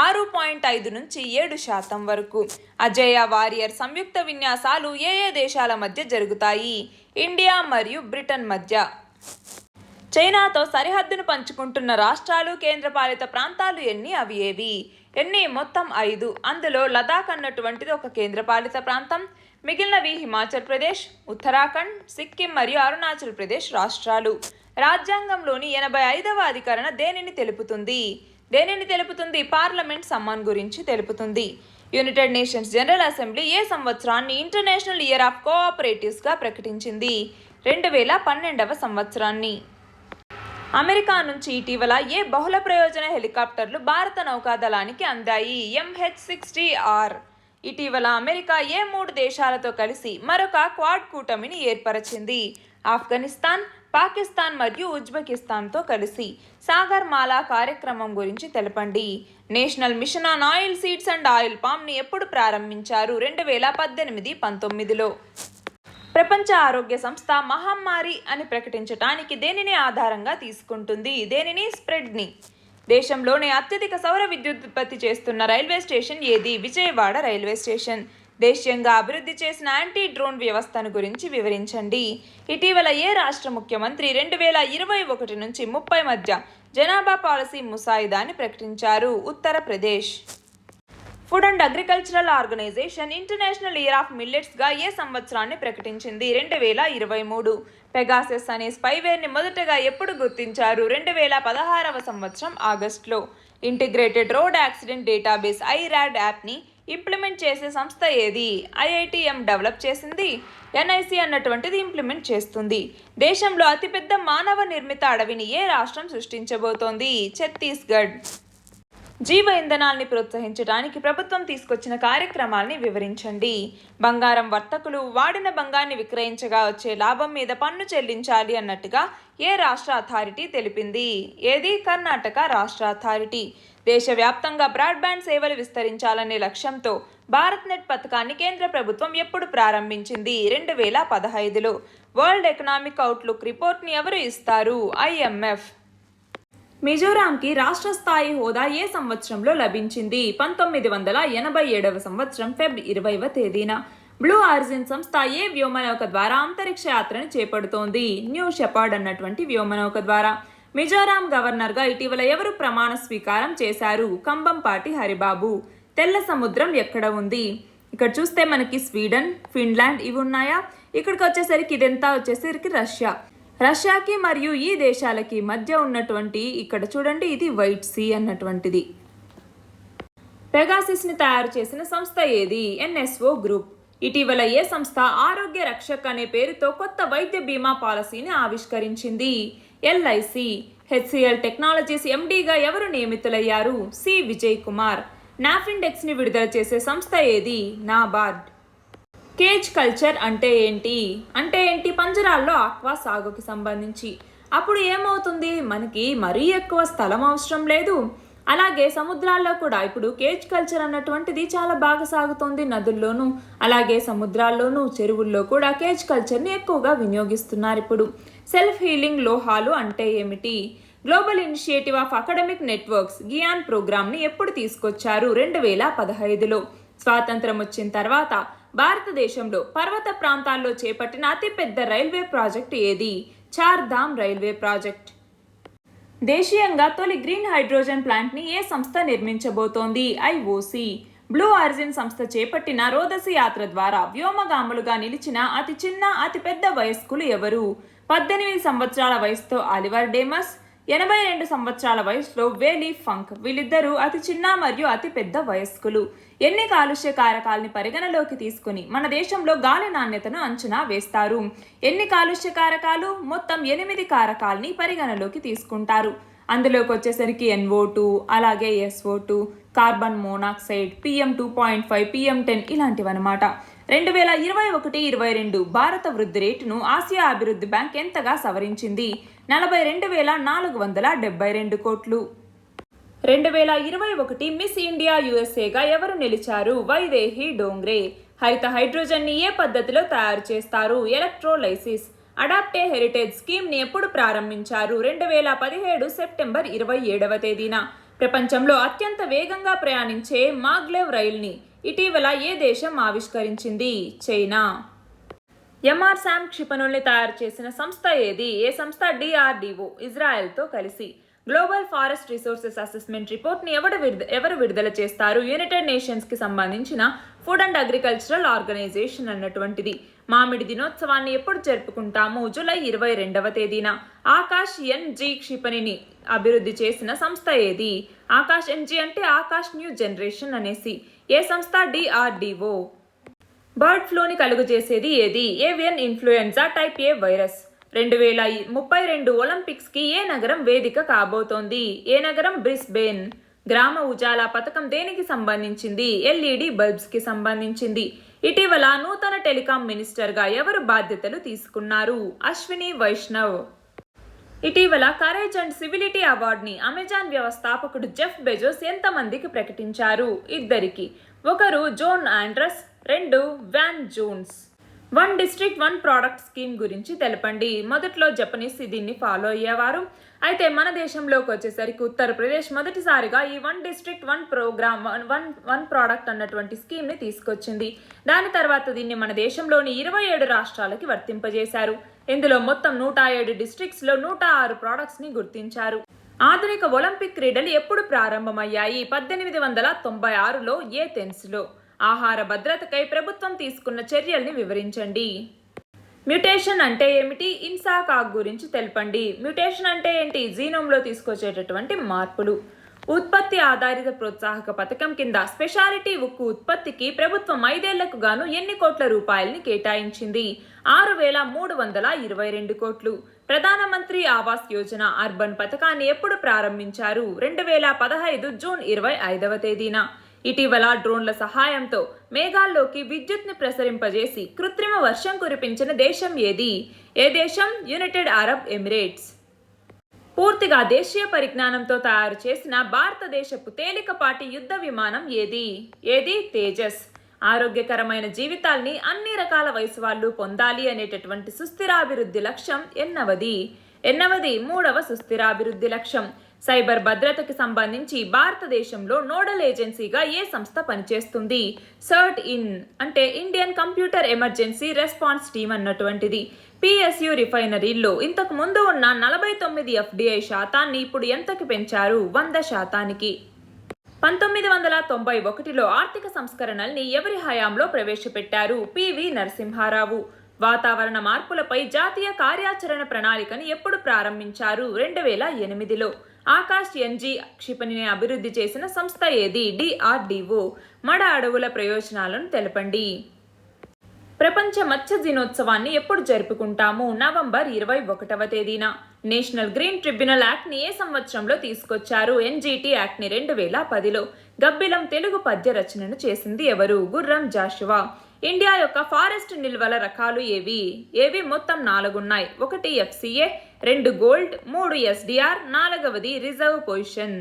6.5 నుంచి 7% వరకు. అజేయ వారియర్ సంయుక్త విన్యాసాలు ఏ దేశాల మధ్య జరుగుతాయి? ఇండియా మరియు బ్రిటన్ మధ్య. చైనాతో సరిహద్దును పంచుకుంటున్న రాష్ట్రాలు, కేంద్రపాలిత ప్రాంతాలు ఎన్ని? అవి ఏవి? ఎన్ని? మొత్తం 5. అందులో లదాఖ్ అన్నటువంటిది ఒక కేంద్రపాలిత ప్రాంతం. మిగిలినవి హిమాచల్ ప్రదేశ్, ఉత్తరాఖండ్, సిక్కిం మరియు అరుణాచల్ ప్రదేశ్ రాష్ట్రాలు. రాజ్యాంగంలోని 85వ అధికరణ దేనిని తెలుపుతుంది? పార్లమెంట్ సమ్మన్ గురించి తెలుపుతుంది. యునైటెడ్ నేషన్స్ జనరల్ అసెంబ్లీ ఏ సంవత్సరాన్ని ఇంటర్నేషనల్ ఇయర్ ఆఫ్ కోఆపరేటివ్స్గా ప్రకటించింది? 2012వ సంవత్సరాన్ని. అమెరికా నుంచి ఇటీవల ఏ బహుళ ప్రయోజన హెలికాప్టర్లు భారత నౌకాదళానికి అందాయి? MH-60R. ఇటీవల అమెరికా ఏ 3 దేశాలతో కలిసి మరొక క్వాడ్ కూటమిని ఏర్పరచింది? ఆఫ్ఘనిస్తాన్, పాకిస్తాన్ మరియు ఉజ్బెకిస్తాన్తో కలిసి. సాగర్ మాలా కార్యక్రమం గురించి తెలపండి. National mission on oil seeds and oil పామ్ని ఎప్పుడు ప్రారంభించారు? 2018-19లో. ప్రపంచ ఆరోగ్య సంస్థ మహమ్మారి అని ప్రకటించడానికి దేనిని ఆధారంగా తీసుకుంటుంది? స్ప్రెడ్ని. దేశంలోనే అత్యధిక సౌర విద్యుత్ ఉత్పత్తి చేస్తున్న రైల్వే స్టేషన్ ఏది? Vijayawada railway station. దేశీయంగా అభివృద్ధి చేసిన యాంటీ డ్రోన్ వ్యవస్థను గురించి వివరించండి. ఇటీవల ఏ రాష్ట్ర ముఖ్యమంత్రి 2021 నుంచి 30 మధ్య జనాభా పాలసీ ముసాయిదాని ప్రకటించారు? Uttar Pradesh. Food and agricultural organization international year of మిల్లెట్స్గా ఏ సంవత్సరాన్ని ప్రకటించింది? 2023. పెగాసస్ అనే స్పైవేర్ని మొదటగా ఎప్పుడు గుర్తించారు? 2016వ సంవత్సరం ఆగస్టులో. Integrated road accident database IRAD యాప్ని ఇంప్లిమెంట్ చేసే సంస్థ ఏది? IITM డెవలప్ చేసింది. NIC అన్నటువంటిది ఇంప్లిమెంట్ చేస్తుంది. దేశంలో అతిపెద్ద మానవ నిర్మిత అడవిని ఏ రాష్ట్రం సృష్టించబోతోంది? ఛత్తీస్గఢ్. జీవ ఇంధనాల్ని ప్రోత్సహించడానికి ప్రభుత్వం తీసుకొచ్చిన కార్యక్రమాల్ని వివరించండి. బంగారం వర్తకులు వాడిన బంగారాన్ని విక్రయించగా వచ్చే లాభం మీద పన్ను చెల్లించాలి అన్నట్టుగా ఏ రాష్ట్ర అథారిటీ తెలిపింది? కర్ణాటక రాష్ట్ర అథారిటీ. దేశవ్యాప్తంగా బ్రాడ్బ్యాండ్ సేవలు విస్తరించాలనే లక్ష్యంతో భారత్నెట్ పథకాన్ని కేంద్ర ప్రభుత్వం ఎప్పుడు ప్రారంభించింది? 2015లో. వరల్డ్ ఎకనామిక్ అవుట్లుక్ రిపోర్ట్ని ఎవరు ఇస్తారు? IMF. మిజోరాంకి రాష్ట్ర స్థాయి హోదా ఏ సంవత్సరంలో లభించింది? 1987వ సంవత్సరం ఫెబ్ 20వ తేదీన. బ్లూ ఆరిజిన్ సంస్థ ఏ వ్యోమనౌక ద్వారా అంతరిక్ష యాత్రను చేపడుతోంది? న్యూ షెపర్డ్ అన్నటువంటి వ్యోమనౌక ద్వారా. మిజోరాం గవర్నర్గా ఇటీవల ఎవరు ప్రమాణ స్వీకారం చేశారు? కంబంపాటి హరిబాబు. తెల్ల సముద్రం ఎక్కడ ఉంది? ఇక్కడ చూస్తే మనకి స్వీడన్, ఫిన్లాండ్ ఇవి ఉన్నాయా? ఇక్కడికి వచ్చేసరికి ఇదంతా వచ్చేసరికి రష్యాకి మరియు ఈ దేశాలకి మధ్య ఉన్నటువంటి ఇక్కడ చూడండి ఇది వైట్ సీ అన్నటువంటిది. పెగాసిస్ని తయారు చేసిన సంస్థ ఏది? NSO group. ఇటీవల ఏ సంస్థ ఆరోగ్య రక్షక్ అనే పేరుతో కొత్త వైద్య బీమా పాలసీని ఆవిష్కరించింది? ఎల్ఐసి. హెచ్సిఎల్ టెక్నాలజీస్ ఎండీగా ఎవరు నియమితులయ్యారు? సి విజయ్ కుమార్. నాఫిండెక్స్ ని విడుదల చేసే సంస్థ ఏది? నాబార్డ్. కేజ్ కల్చర్ అంటే ఏంటి? పంజరాల్లో ఆక్వా సాగుకి సంబంధించి. అప్పుడు ఏమవుతుంది? మనకి మరీ ఎక్కువ స్థలం అవసరం లేదు. అలాగే సముద్రాల్లో కూడా ఇప్పుడు కేజ్ కల్చర్ అన్నటువంటిది చాలా బాగా సాగుతోంది. నదుల్లోనూ అలాగే సముద్రాల్లోనూ చెరువుల్లో కూడా కేజ్ కల్చర్ని ఎక్కువగా వినియోగిస్తున్నారు ఇప్పుడు. సెల్ఫ్ హీలింగ్ లోహాలు అంటే ఏమిటి? Global initiative of academic networks GIAN ప్రోగ్రామ్ని ఎప్పుడు తీసుకొచ్చారు? 2015లో. స్వాతంత్రం వచ్చిన తర్వాత భారతదేశంలో పర్వత ప్రాంతాల్లో చేపట్టిన అతిపెద్ద రైల్వే ప్రాజెక్టు ఏది? Chardham railway project. దేశీయంగా తొలి గ్రీన్ హైడ్రోజన్ ప్లాంట్ని ఏ సంస్థ నిర్మించబోతోంది? ఐఓసి. బ్లూ ఆరిజిన్ సంస్థ చేపట్టిన రోదసి యాత్ర ద్వారా వ్యోమగాములుగా నిలిచిన అతి చిన్న అతి పెద్ద వయస్కులు ఎవరు? 18 సంవత్సరాల వయసుతో ఆలివర్ డేమస్, 82 సంవత్సరాల వయసులో వేలీ ఫంక్. వీళ్ళిద్దరూ అతి చిన్న మరియు అతి పెద్ద వయస్కులు. ఎన్ని కాలుష్య కారకాలని పరిగణలోకి తీసుకుని మన దేశంలో గాలి నాణ్యతను అంచనా వేస్తారు? ఎన్ని కాలుష్య కారకాలు? మొత్తం 8 కారకాలని పరిగణలోకి తీసుకుంటారు. అందులోకి వచ్చేసరికి NO2, అలాగే SO2, carbon monoxide, PM 2.5, PM 10 ఇలాంటివన్నమాట. 2021-22 భారత వృద్ధి రేటును ఆసియా అభివృద్ధి బ్యాంక్ ఎంతగా సవరించింది? 42,472 కోట్లు. 2021 మిస్ ఇండియా యుఎస్ఏగా ఎవరు నిలిచారు? వైదేహి డోంగ్రే. హరిత హైడ్రోజన్ని ఏ పద్ధతిలో తయారు చేస్తారు? ఎలక్ట్రోలైసిస్. అడాప్టే హెరిటేజ్ స్కీమ్ని ఎప్పుడు ప్రారంభించారు? 2017 సెప్టెంబర్ 27వ తేదీన. ప్రపంచంలో అత్యంత వేగంగా ప్రయాణించే మాగ్లెవ్ రైల్ని ఇటీవల ఏ దేశం ఆవిష్కరించింది? చైనా. MRSAM క్షిపణుల్ని తయారు చేసిన సంస్థ ఏది? ఏ సంస్థ? DRDO. ఇజ్రాయెల్తో కలిసి. గ్లోబల్ ఫారెస్ట్ రిసోర్సెస్ అసెస్మెంట్ రిపోర్ట్ని ఎవరు విడుదల చేస్తారు? యునైటెడ్ నేషన్స్కి సంబంధించిన ఫుడ్ అండ్ అగ్రికల్చరల్ ఆర్గనైజేషన్ అన్నటువంటిది. మామిడి దినోత్సవాన్ని ఎప్పుడు జరుపుకుంటాము? జూలై 22వ తేదీన. ఆకాష్ NG క్షిపణిని అభివృద్ధి చేసిన సంస్థ ఏది? ఆకాష్ NG అంటే ఆకాష్ న్యూ జనరేషన్ అనేసి. ఏ సంస్థ? DRDO. బర్డ్ ఫ్లూని కలుగజేసేది ఏది? Avian influenza type A virus. 2032 ఒలింపిక్స్కి ఏ నగరం వేదిక కాబోతోంది? ఏ నగరం? బ్రిస్బేన్. గ్రామ ఉజాలా పథకం దేనికి సంబంధించింది? LED బల్బ్స్కి సంబంధించింది. ఇటీవల నూతన టెలికాం మినిస్టర్గా ఎవరు బాధ్యతలు తీసుకున్నారు? అశ్విని వైష్ణవ్. ఇటీవల కరేజ్ అండ్ సివిలిటీ అవార్డుని అమెజాన్ వ్యవస్థాపకుడు జెఫ్ బెజోస్ ఎంతమందికి ప్రకటించారు? 2. ఒకరు José Andrés, 2 Van Jones. 1 district 1 product scheme గురించి తెలపండి. మొదట్లో జపనీస్ దీన్ని ఫాలో అయ్యేవారు. అయితే మన దేశంలోకి వచ్చేసరికి ఉత్తరప్రదేశ్ మొదటిసారిగా ఈ 1 డిస్ట్రిక్ట్ 1 ప్రోగ్రామ్ 1 ప్రోడక్ట్ అన్నటువంటి స్కీమ్ని తీసుకొచ్చింది. దాని తర్వాత దీన్ని మన దేశంలోని 27 రాష్ట్రాలకి వర్తింపజేశారు. ఇందులో మొత్తం 107 డిస్ట్రిక్ట్స్లో 106 ప్రోడక్ట్స్ని గుర్తించారు. ఆధునిక ఒలింపిక్ క్రీడలు ఎప్పుడు ప్రారంభమయ్యాయి? 1896లో ఏథెన్స్లో. ఆహార భద్రతకై ప్రభుత్వం తీసుకున్న చర్యల్ని వివరించండి. మ్యుటేషన్ అంటే ఏమిటి? ఇన్సాకాక్ గురించి తెలపండి. మ్యుటేషన్ అంటే ఏంటి? జీనోమ్లో తీసుకొచ్చేటటువంటి మార్పులు. ఉత్పత్తి ఆధారిత ప్రోత్సాహక పథకం కింద స్పెషాలిటీ ఉక్కు ఉత్పత్తికి ప్రభుత్వం 5 ఏళ్లకు గాను ఎన్ని కోట్ల రూపాయలని కేటాయించింది? 6,322 కోట్లు. ప్రధానమంత్రి ఆవాస్ యోజన అర్బన్ పథకాన్ని ఎప్పుడు ప్రారంభించారు? 2015 జూన్ 25వ తేదీన. ఇటీవల డ్రోన్ల సహాయంతో మేఘాల్లోకి విద్యుత్ని ప్రసరింపజేసి కృత్రిమ వర్షం కురిపించిన దేశం ఏది? ఏ దేశం? United Arab Emirates. పూర్తిగా దేశీయ పరిజ్ఞానంతో తయారు చేసిన భారతదేశపు తేలికపాటి యుద్ధ విమానం ఏది? తేజస్. ఆరోగ్యకరమైన జీవితాల్ని అన్ని రకాల వయసు వాళ్ళు పొందాలి అనేటటువంటి సుస్థిరాభివృద్ధి లక్ష్యం ఎన్నవది? 3వ సుస్థిరాభివృద్ధి లక్ష్యం. సైబర్ భద్రతకి సంబంధించి భారతదేశంలో నోడల్ ఏజెన్సీగా ఏ సంస్థ పనిచేస్తుంది? CERT-IN అంటే Indian computer emergency response team అన్నటువంటిది. పిఎస్యు రిఫైనరీల్లో ఇంతకు ముందు ఉన్న 49 ఎఫ్డిఐ శాతాన్ని ఇప్పుడు ఎంతకు పెంచారు? 100%. 1991లో ఆర్థిక సంస్కరణల్ని ఎవరి హయాంలో ప్రవేశపెట్టారు? పివి నరసింహారావు. వాతావరణ మార్పులపై జాతీయ కార్యాచరణ ప్రణాళికను ఎప్పుడు ప్రారంభించారు? 2008లో. ఆకాశ్ ఎన్జీ క్షిపణిని అభివృద్ధి చేసిన సంస్థ ఏది? DRDO. మడ అడవుల ప్రయోజనాలను తెలపండి. ప్రపంచ మత్స్య దినోత్సవాన్ని ఎప్పుడు జరుపుకుంటాము? నవంబర్ 21వ తేదీన. నేషనల్ గ్రీన్ ట్రిబ్యునల్ యాక్ట్ని ఏ సంవత్సరంలో తీసుకొచ్చారు? ఎన్జిటి యాక్ట్ని 2010లో. గబ్బిలం తెలుగు పద్య రచనను చేసింది ఎవరు? గుర్రం జాషువా. ఇండియా యొక్క ఫారెస్ట్ నిల్వల రకాలు ఏవి? మొత్తం 4 ఉన్నాయి. 1 FCA, 2 గోల్డ్, 3 SDR, 4వది రిజర్వ్ పొజిషన్.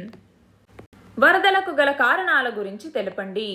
వరదలకు గల కారణాల గురించి తెలపండి.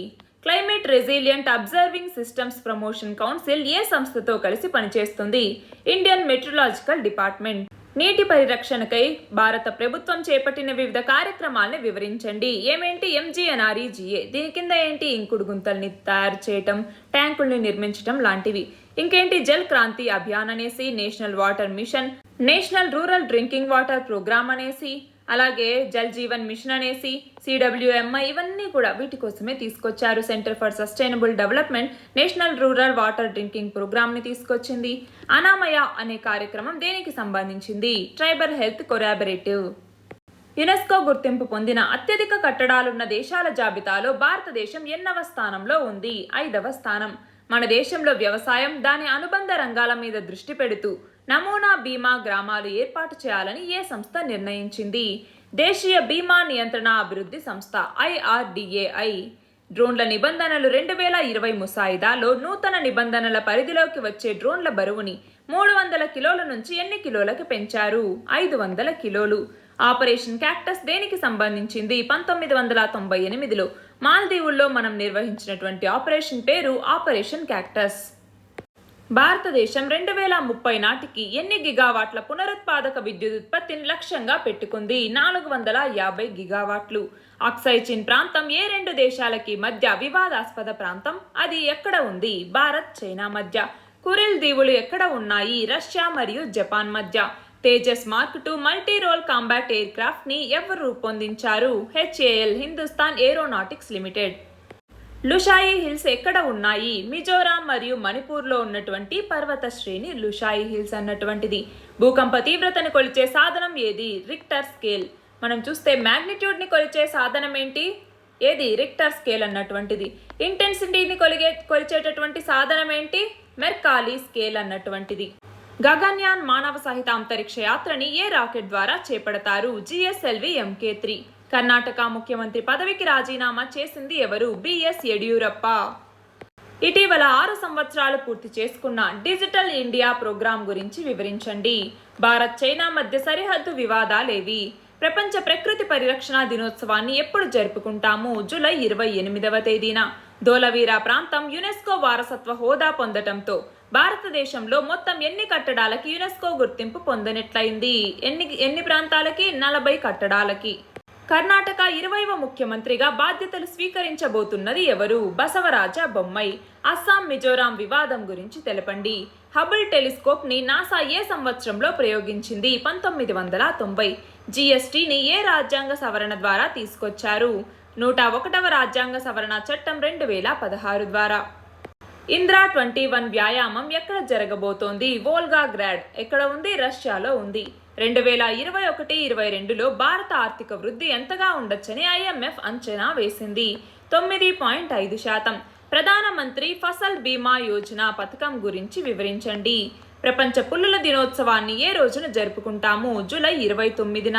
Climate resilient observing systems promotion council ఏ సంస్థతో కలిసి పనిచేస్తుంది? Indian meteorological department. నీటి పరిరక్షణకై భారత ప్రభుత్వం చేపట్టిన వివిధ కార్యక్రమాలను వివరించండి. ఏమేంటి? MGNREGA. దీని కింద ఏంటి? ఇంకుడు గుంతల్ని తయారు చేయటం, ట్యాంకుల్ని నిర్మించటం లాంటివి. ఇంకేంటి? జల్ క్రాంతి అభియాన్ అనేసి, National Water Mission, National Rural Drinking Water Programme అనేసి, అలాగే జల్ జీవన్ మిషన్ అనేసి, CWMI, ఇవన్నీ కూడా వీటి కోసమే తీసుకొచ్చారు. Centre for Sustainable Development National Rural Water Drinking ప్రోగ్రామ్ని తీసుకొచ్చింది. అనామయ అనే కార్యక్రమం దేనికి సంబంధించింది? Tribal health collaborative. యునెస్కో గుర్తింపు పొందిన అత్యధిక కట్టడాలున్న దేశాల జాబితాలో భారతదేశం ఎన్నవ స్థానంలో ఉంది? 5వ స్థానం. మన దేశంలో వ్యవసాయం, దాని అనుబంధ రంగాల మీద దృష్టి పెడుతూ నమూనా బీమా గ్రామాలు ఏర్పాటు చేయాలని ఏ సంస్థ నిర్ణయించింది? దేశీయ బీమా నియంత్రణ అభివృద్ధి సంస్థ IRDAI. డ్రోన్ల నిబంధనలు 2020 ముసాయిదాలో నూతన నిబంధనల పరిధిలోకి వచ్చే డ్రోన్ల బరువుని 300 కిలోల నుంచి ఎన్ని కిలోలకు పెంచారు? 500 కిలోలు. ఆపరేషన్ క్యాక్టస్ దేనికి సంబంధించింది? 1998లో మాల్దీవుల్లో మనం నిర్వహించినటువంటి ఆపరేషన్ పేరు ఆపరేషన్ క్యాక్టస్. భారతదేశం 2030 నాటికి ఎన్ని గిగావాట్ల పునరుత్పాదక విద్యుత్ ఉత్పత్తిని లక్ష్యంగా పెట్టుకుంది? 450 గిగావాట్లు. అక్సై చిన్ ప్రాంతం ఏ 2 దేశాలకి మధ్య వివాదాస్పద ప్రాంతం? అది ఎక్కడ ఉంది? భారత్ చైనా మధ్య. కురిల్ దీవులు ఎక్కడ ఉన్నాయి? రష్యా మరియు జపాన్ మధ్య. Tejas mark 2 multi role combat aircraft ని ఎవరు రూపొందించారు? HAL Hindustan aeronautics limited. Lushai hills ఎక్కడ ఉన్నాయి? మిజోరాం మరియు మణిపూర్లో ఉన్నటువంటి పర్వత శ్రేణి లుషాయి హిల్స్ అన్నటువంటిది. భూకంప తీవ్రతను కొలిచే సాధనం ఏది? Richter scale. మనం చూస్తే మ్యాగ్నిట్యూడ్ ని కొలిచే సాధనం ఏంటి? ఏది? రిక్టర్ స్కేల్ అన్నటువంటిది. ఇంటెన్సిటీని కొలిచేటటువంటి సాధనం ఏంటి? మెర్కాలీ స్కేల్ అన్నటువంటిది. గగన్యాన్ మానవ సహిత అంతరిక్ష యాత్రని ఏ రాకెట్ ద్వారా చేపడతారు? GSLV MK3. కర్ణాటక ముఖ్యమంత్రి పదవికి రాజీనామా చేసింది ఎవరు? BS యడియూరప్ప. ఇటీవల 6 సంవత్సరాలు పూర్తి చేసుకున్న డిజిటల్ ఇండియా ప్రోగ్రాం గురించి వివరించండి. భారత్ చైనా మధ్య సరిహద్దు వివాదాలేవి? ప్రపంచ ప్రకృతి పరిరక్షణ దినోత్సవాన్ని ఎప్పుడు జరుపుకుంటాము? జూలై 28వ తేదీన. ధోలవీరా ప్రాంతం యునెస్కో వారసత్వ హోదా పొందటంతో భారతదేశంలో మొత్తం ఎన్ని కట్టడాలకి యునెస్కో గుర్తింపు పొందినట్లయింది? ఎన్ని ప్రాంతాలకి? 40 కట్టడాలకి. కర్ణాటక 20వ ముఖ్యమంత్రిగా బాధ్యతలు స్వీకరించబోతున్నది ఎవరు? బసవరాజ బొమ్మాయి. అస్సాం మిజోరాం వివాదం గురించి తెలపండి. హబుల్ టెలిస్కోప్ ని నాసా ఏ సంవత్సరంలో ప్రయోగించింది? 1990. GSTని ఏ రాజ్యాంగ సవరణ ద్వారా తీసుకొచ్చారు? 101వ రాజ్యాంగ సవరణ చట్టం 2016 ద్వారా. ఇంద్రా 21 వ్యాయామం ఎక్కడ జరగబోతోంది? వోల్గాగ్రాడ్. ఎక్కడ ఉంది? రష్యాలో ఉంది. 2021-22లో భారత ఆర్థిక వృద్ధి ఎంతగా ఉండొచ్చని IMF అంచనా వేసింది? 9.5%. ప్రధానమంత్రి ఫసల్ బీమా యోజన పథకం గురించి వివరించండి. ప్రపంచ పుల్లుల దినోత్సవాన్ని ఏ రోజున జరుపుకుంటాము? జూలై 29న.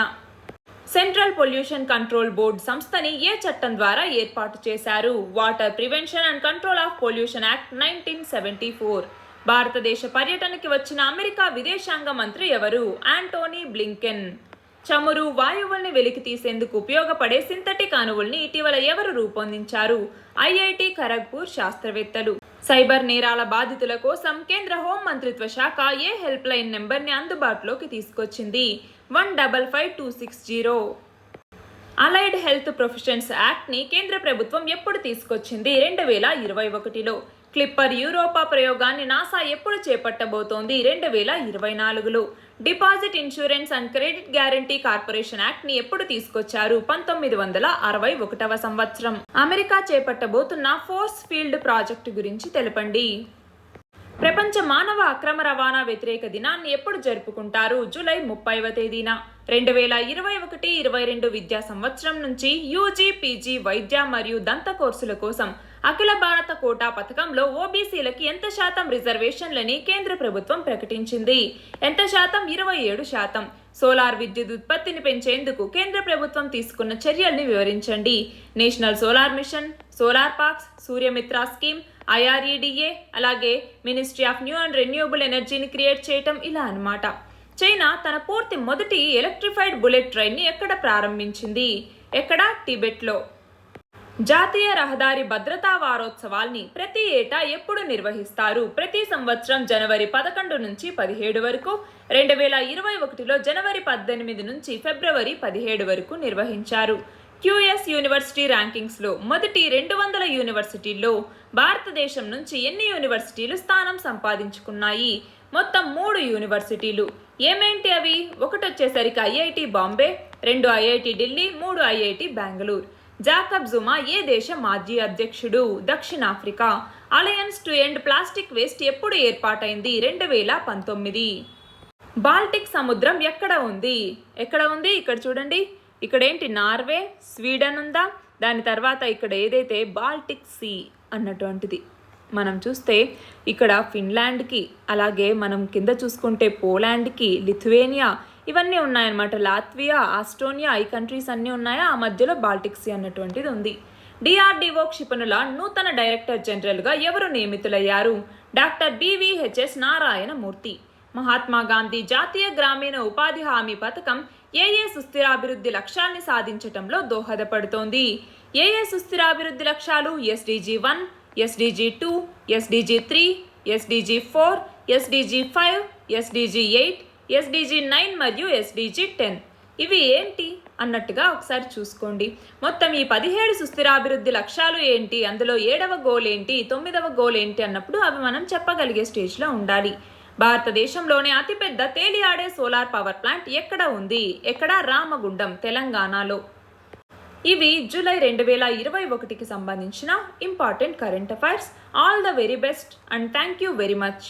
సెంట్రల్ పొల్యూషన్ కంట్రోల్ బోర్డ్ సంస్థని ఏ చట్టం ద్వారా ఏర్పాటు చేశారు? Water prevention and control of pollution act 1974. భారతదేశ పర్యటనకి వచ్చిన అమెరికా విదేశాంగ మంత్రి ఎవరు? Antony Blinken. చమురు వాయువుల్ని వెలికి తీసేందుకు ఉపయోగపడే సింథటిక్ అణువుల్ని ఇటీవల ఎవరు రూపొందించారు? IIT ఖరగ్పూర్ శాస్త్రవేత్తలు. సైబర్ నేరాల బాధితుల కోసం కేంద్ర హోం మంత్రిత్వ శాఖ ఏ హెల్ప్ లైన్ నెంబర్ని అందుబాటులోకి తీసుకొచ్చింది? 155260. అలైడ్ హెల్త్ ప్రొఫెషన్స్ యాక్ట్ని కేంద్ర ప్రభుత్వం ఎప్పుడు తీసుకొచ్చింది? 2021లో. క్లిప్పర్ యూరోపా ప్రయోగాన్ని నాసా ఎప్పుడు చేపట్టబోతోంది? 2024లో. Deposit insurance and credit guarantee corporation act ని ఎప్పుడు తీసుకొచ్చారు? 1961వ సంవత్సరం. అమెరికా చేపట్టబోతున్న ఫోర్స్ ఫీల్డ్ ప్రాజెక్టు గురించి తెలపండి. ప్రపంచ మానవ అక్రమ రవాణా వ్యతిరేక దినాన్ని ఎప్పుడు జరుపుకుంటారు? జూలై 30వ తేదీన. 2021-22 విద్యా సంవత్సరం నుంచి యూజీ, పీజీ వైద్య మరియు దంత కోర్సుల కోసం అఖిల భారత కోటా పథకంలో ఓబీసీలకి ఎంత శాతం రిజర్వేషన్లని కేంద్ర ప్రభుత్వం ప్రకటించింది? ఎంత శాతం? 27%. సోలార్ విద్యుత్ ఉత్పత్తిని పెంచేందుకు కేంద్ర ప్రభుత్వం తీసుకున్న చర్యల్ని వివరించండి. National solar machine, solar parks, Suryamitra scheme, IREDA, అలాగే ministry of new and renewable ఎనర్జీని క్రియేట్ చేయటం, ఇలా అన్నమాట. చైనా తన పూర్తి మొదటి ఎలక్ట్రిఫైడ్ బుల్లెట్ ట్రైన్ని ఎక్కడ ప్రారంభించింది? ఎక్కడ? టిబెట్లో. జాతీయ రహదారి భద్రతా వారోత్సవాల్ని ప్రతి ఏటా ఎప్పుడు నిర్వహిస్తారు? ప్రతి సంవత్సరం జనవరి 11 నుంచి 17 వరకు. 2021లో జనవరి 18 నుంచి ఫిబ్రవరి 17 వరకు నిర్వహించారు. QS యూనివర్సిటీ ర్యాంకింగ్స్లో మొదటి 200 యూనివర్సిటీల్లో భారతదేశం నుంచి ఎన్ని యూనివర్సిటీలు స్థానం సంపాదించుకున్నాయి? మొత్తం 3 యూనివర్సిటీలు. ఏమేంటి అవి? 1 వచ్చేసరికి IIT Bombay, 2 IIT Delhi, 3 IIT Bengaluru. Jacob Zuma ఏ దేశ మాజీ అధ్యక్షుడు? దక్షిణాఫ్రికా. Alliance to end plastic waste ఎప్పుడు ఏర్పాటైంది? 2019. బాల్టిక్ సముద్రం ఎక్కడ ఉంది? ఎక్కడ ఉంది? ఇక్కడ చూడండి. ఇక్కడేంటి? నార్వే, స్వీడన్ ఉందా? దాని తర్వాత ఇక్కడ ఏదైతే బాల్టిక్ సీ అన్నటువంటిది మనం చూస్తే ఇక్కడ ఫిన్లాండ్కి, అలాగే మనం కింద చూసుకుంటే పోలాండ్కి, లిథువేనియా, ఇవన్నీ ఉన్నాయన్నమాట. లాత్వియా, ఆస్ట్రోనియా, ఈ కంట్రీస్ అన్నీ ఉన్నాయా? ఆ మధ్యలో బాల్టిక్ సీ అన్నటువంటిది ఉంది. DRDO క్షిపణుల నూతన డైరెక్టర్ జనరల్గా ఎవరు నియమితులయ్యారు? Doctor BVHS Narayanamurthy. మహాత్మా గాంధీ జాతీయ గ్రామీణ ఉపాధి హామీ పథకం ఏ సుస్థిరాభివృద్ధి లక్ష్యాల్ని సాధించటంలో దోహదపడుతోంది? ఏ సుస్థిరాభివృద్ధి లక్ష్యాలు? SDG 1, SDG 2, SDG 3, SDG 4, SDG 5, SDG 8, SDG 9 మరియు SDG 10. ఇవి ఏంటి అన్నట్టుగా ఒకసారి చూసుకోండి. మొత్తం ఈ 17 సుస్థిరాభివృద్ధి లక్ష్యాలు ఏంటి, అందులో 7వ గోల్ ఏంటి, 9వ గోల్ ఏంటి అన్నప్పుడు అవి మనం చెప్పగలిగే స్టేజ్లో ఉండాలి. భారతదేశంలోనే అతిపెద్ద తేలియాడే సోలార్ పవర్ ప్లాంట్ ఎక్కడ ఉంది? ఎక్కడ? రామగుండం, తెలంగాణలో. ఇవి జూలై 2021కి సంబంధించిన important current affairs. All the very best and thank you very much.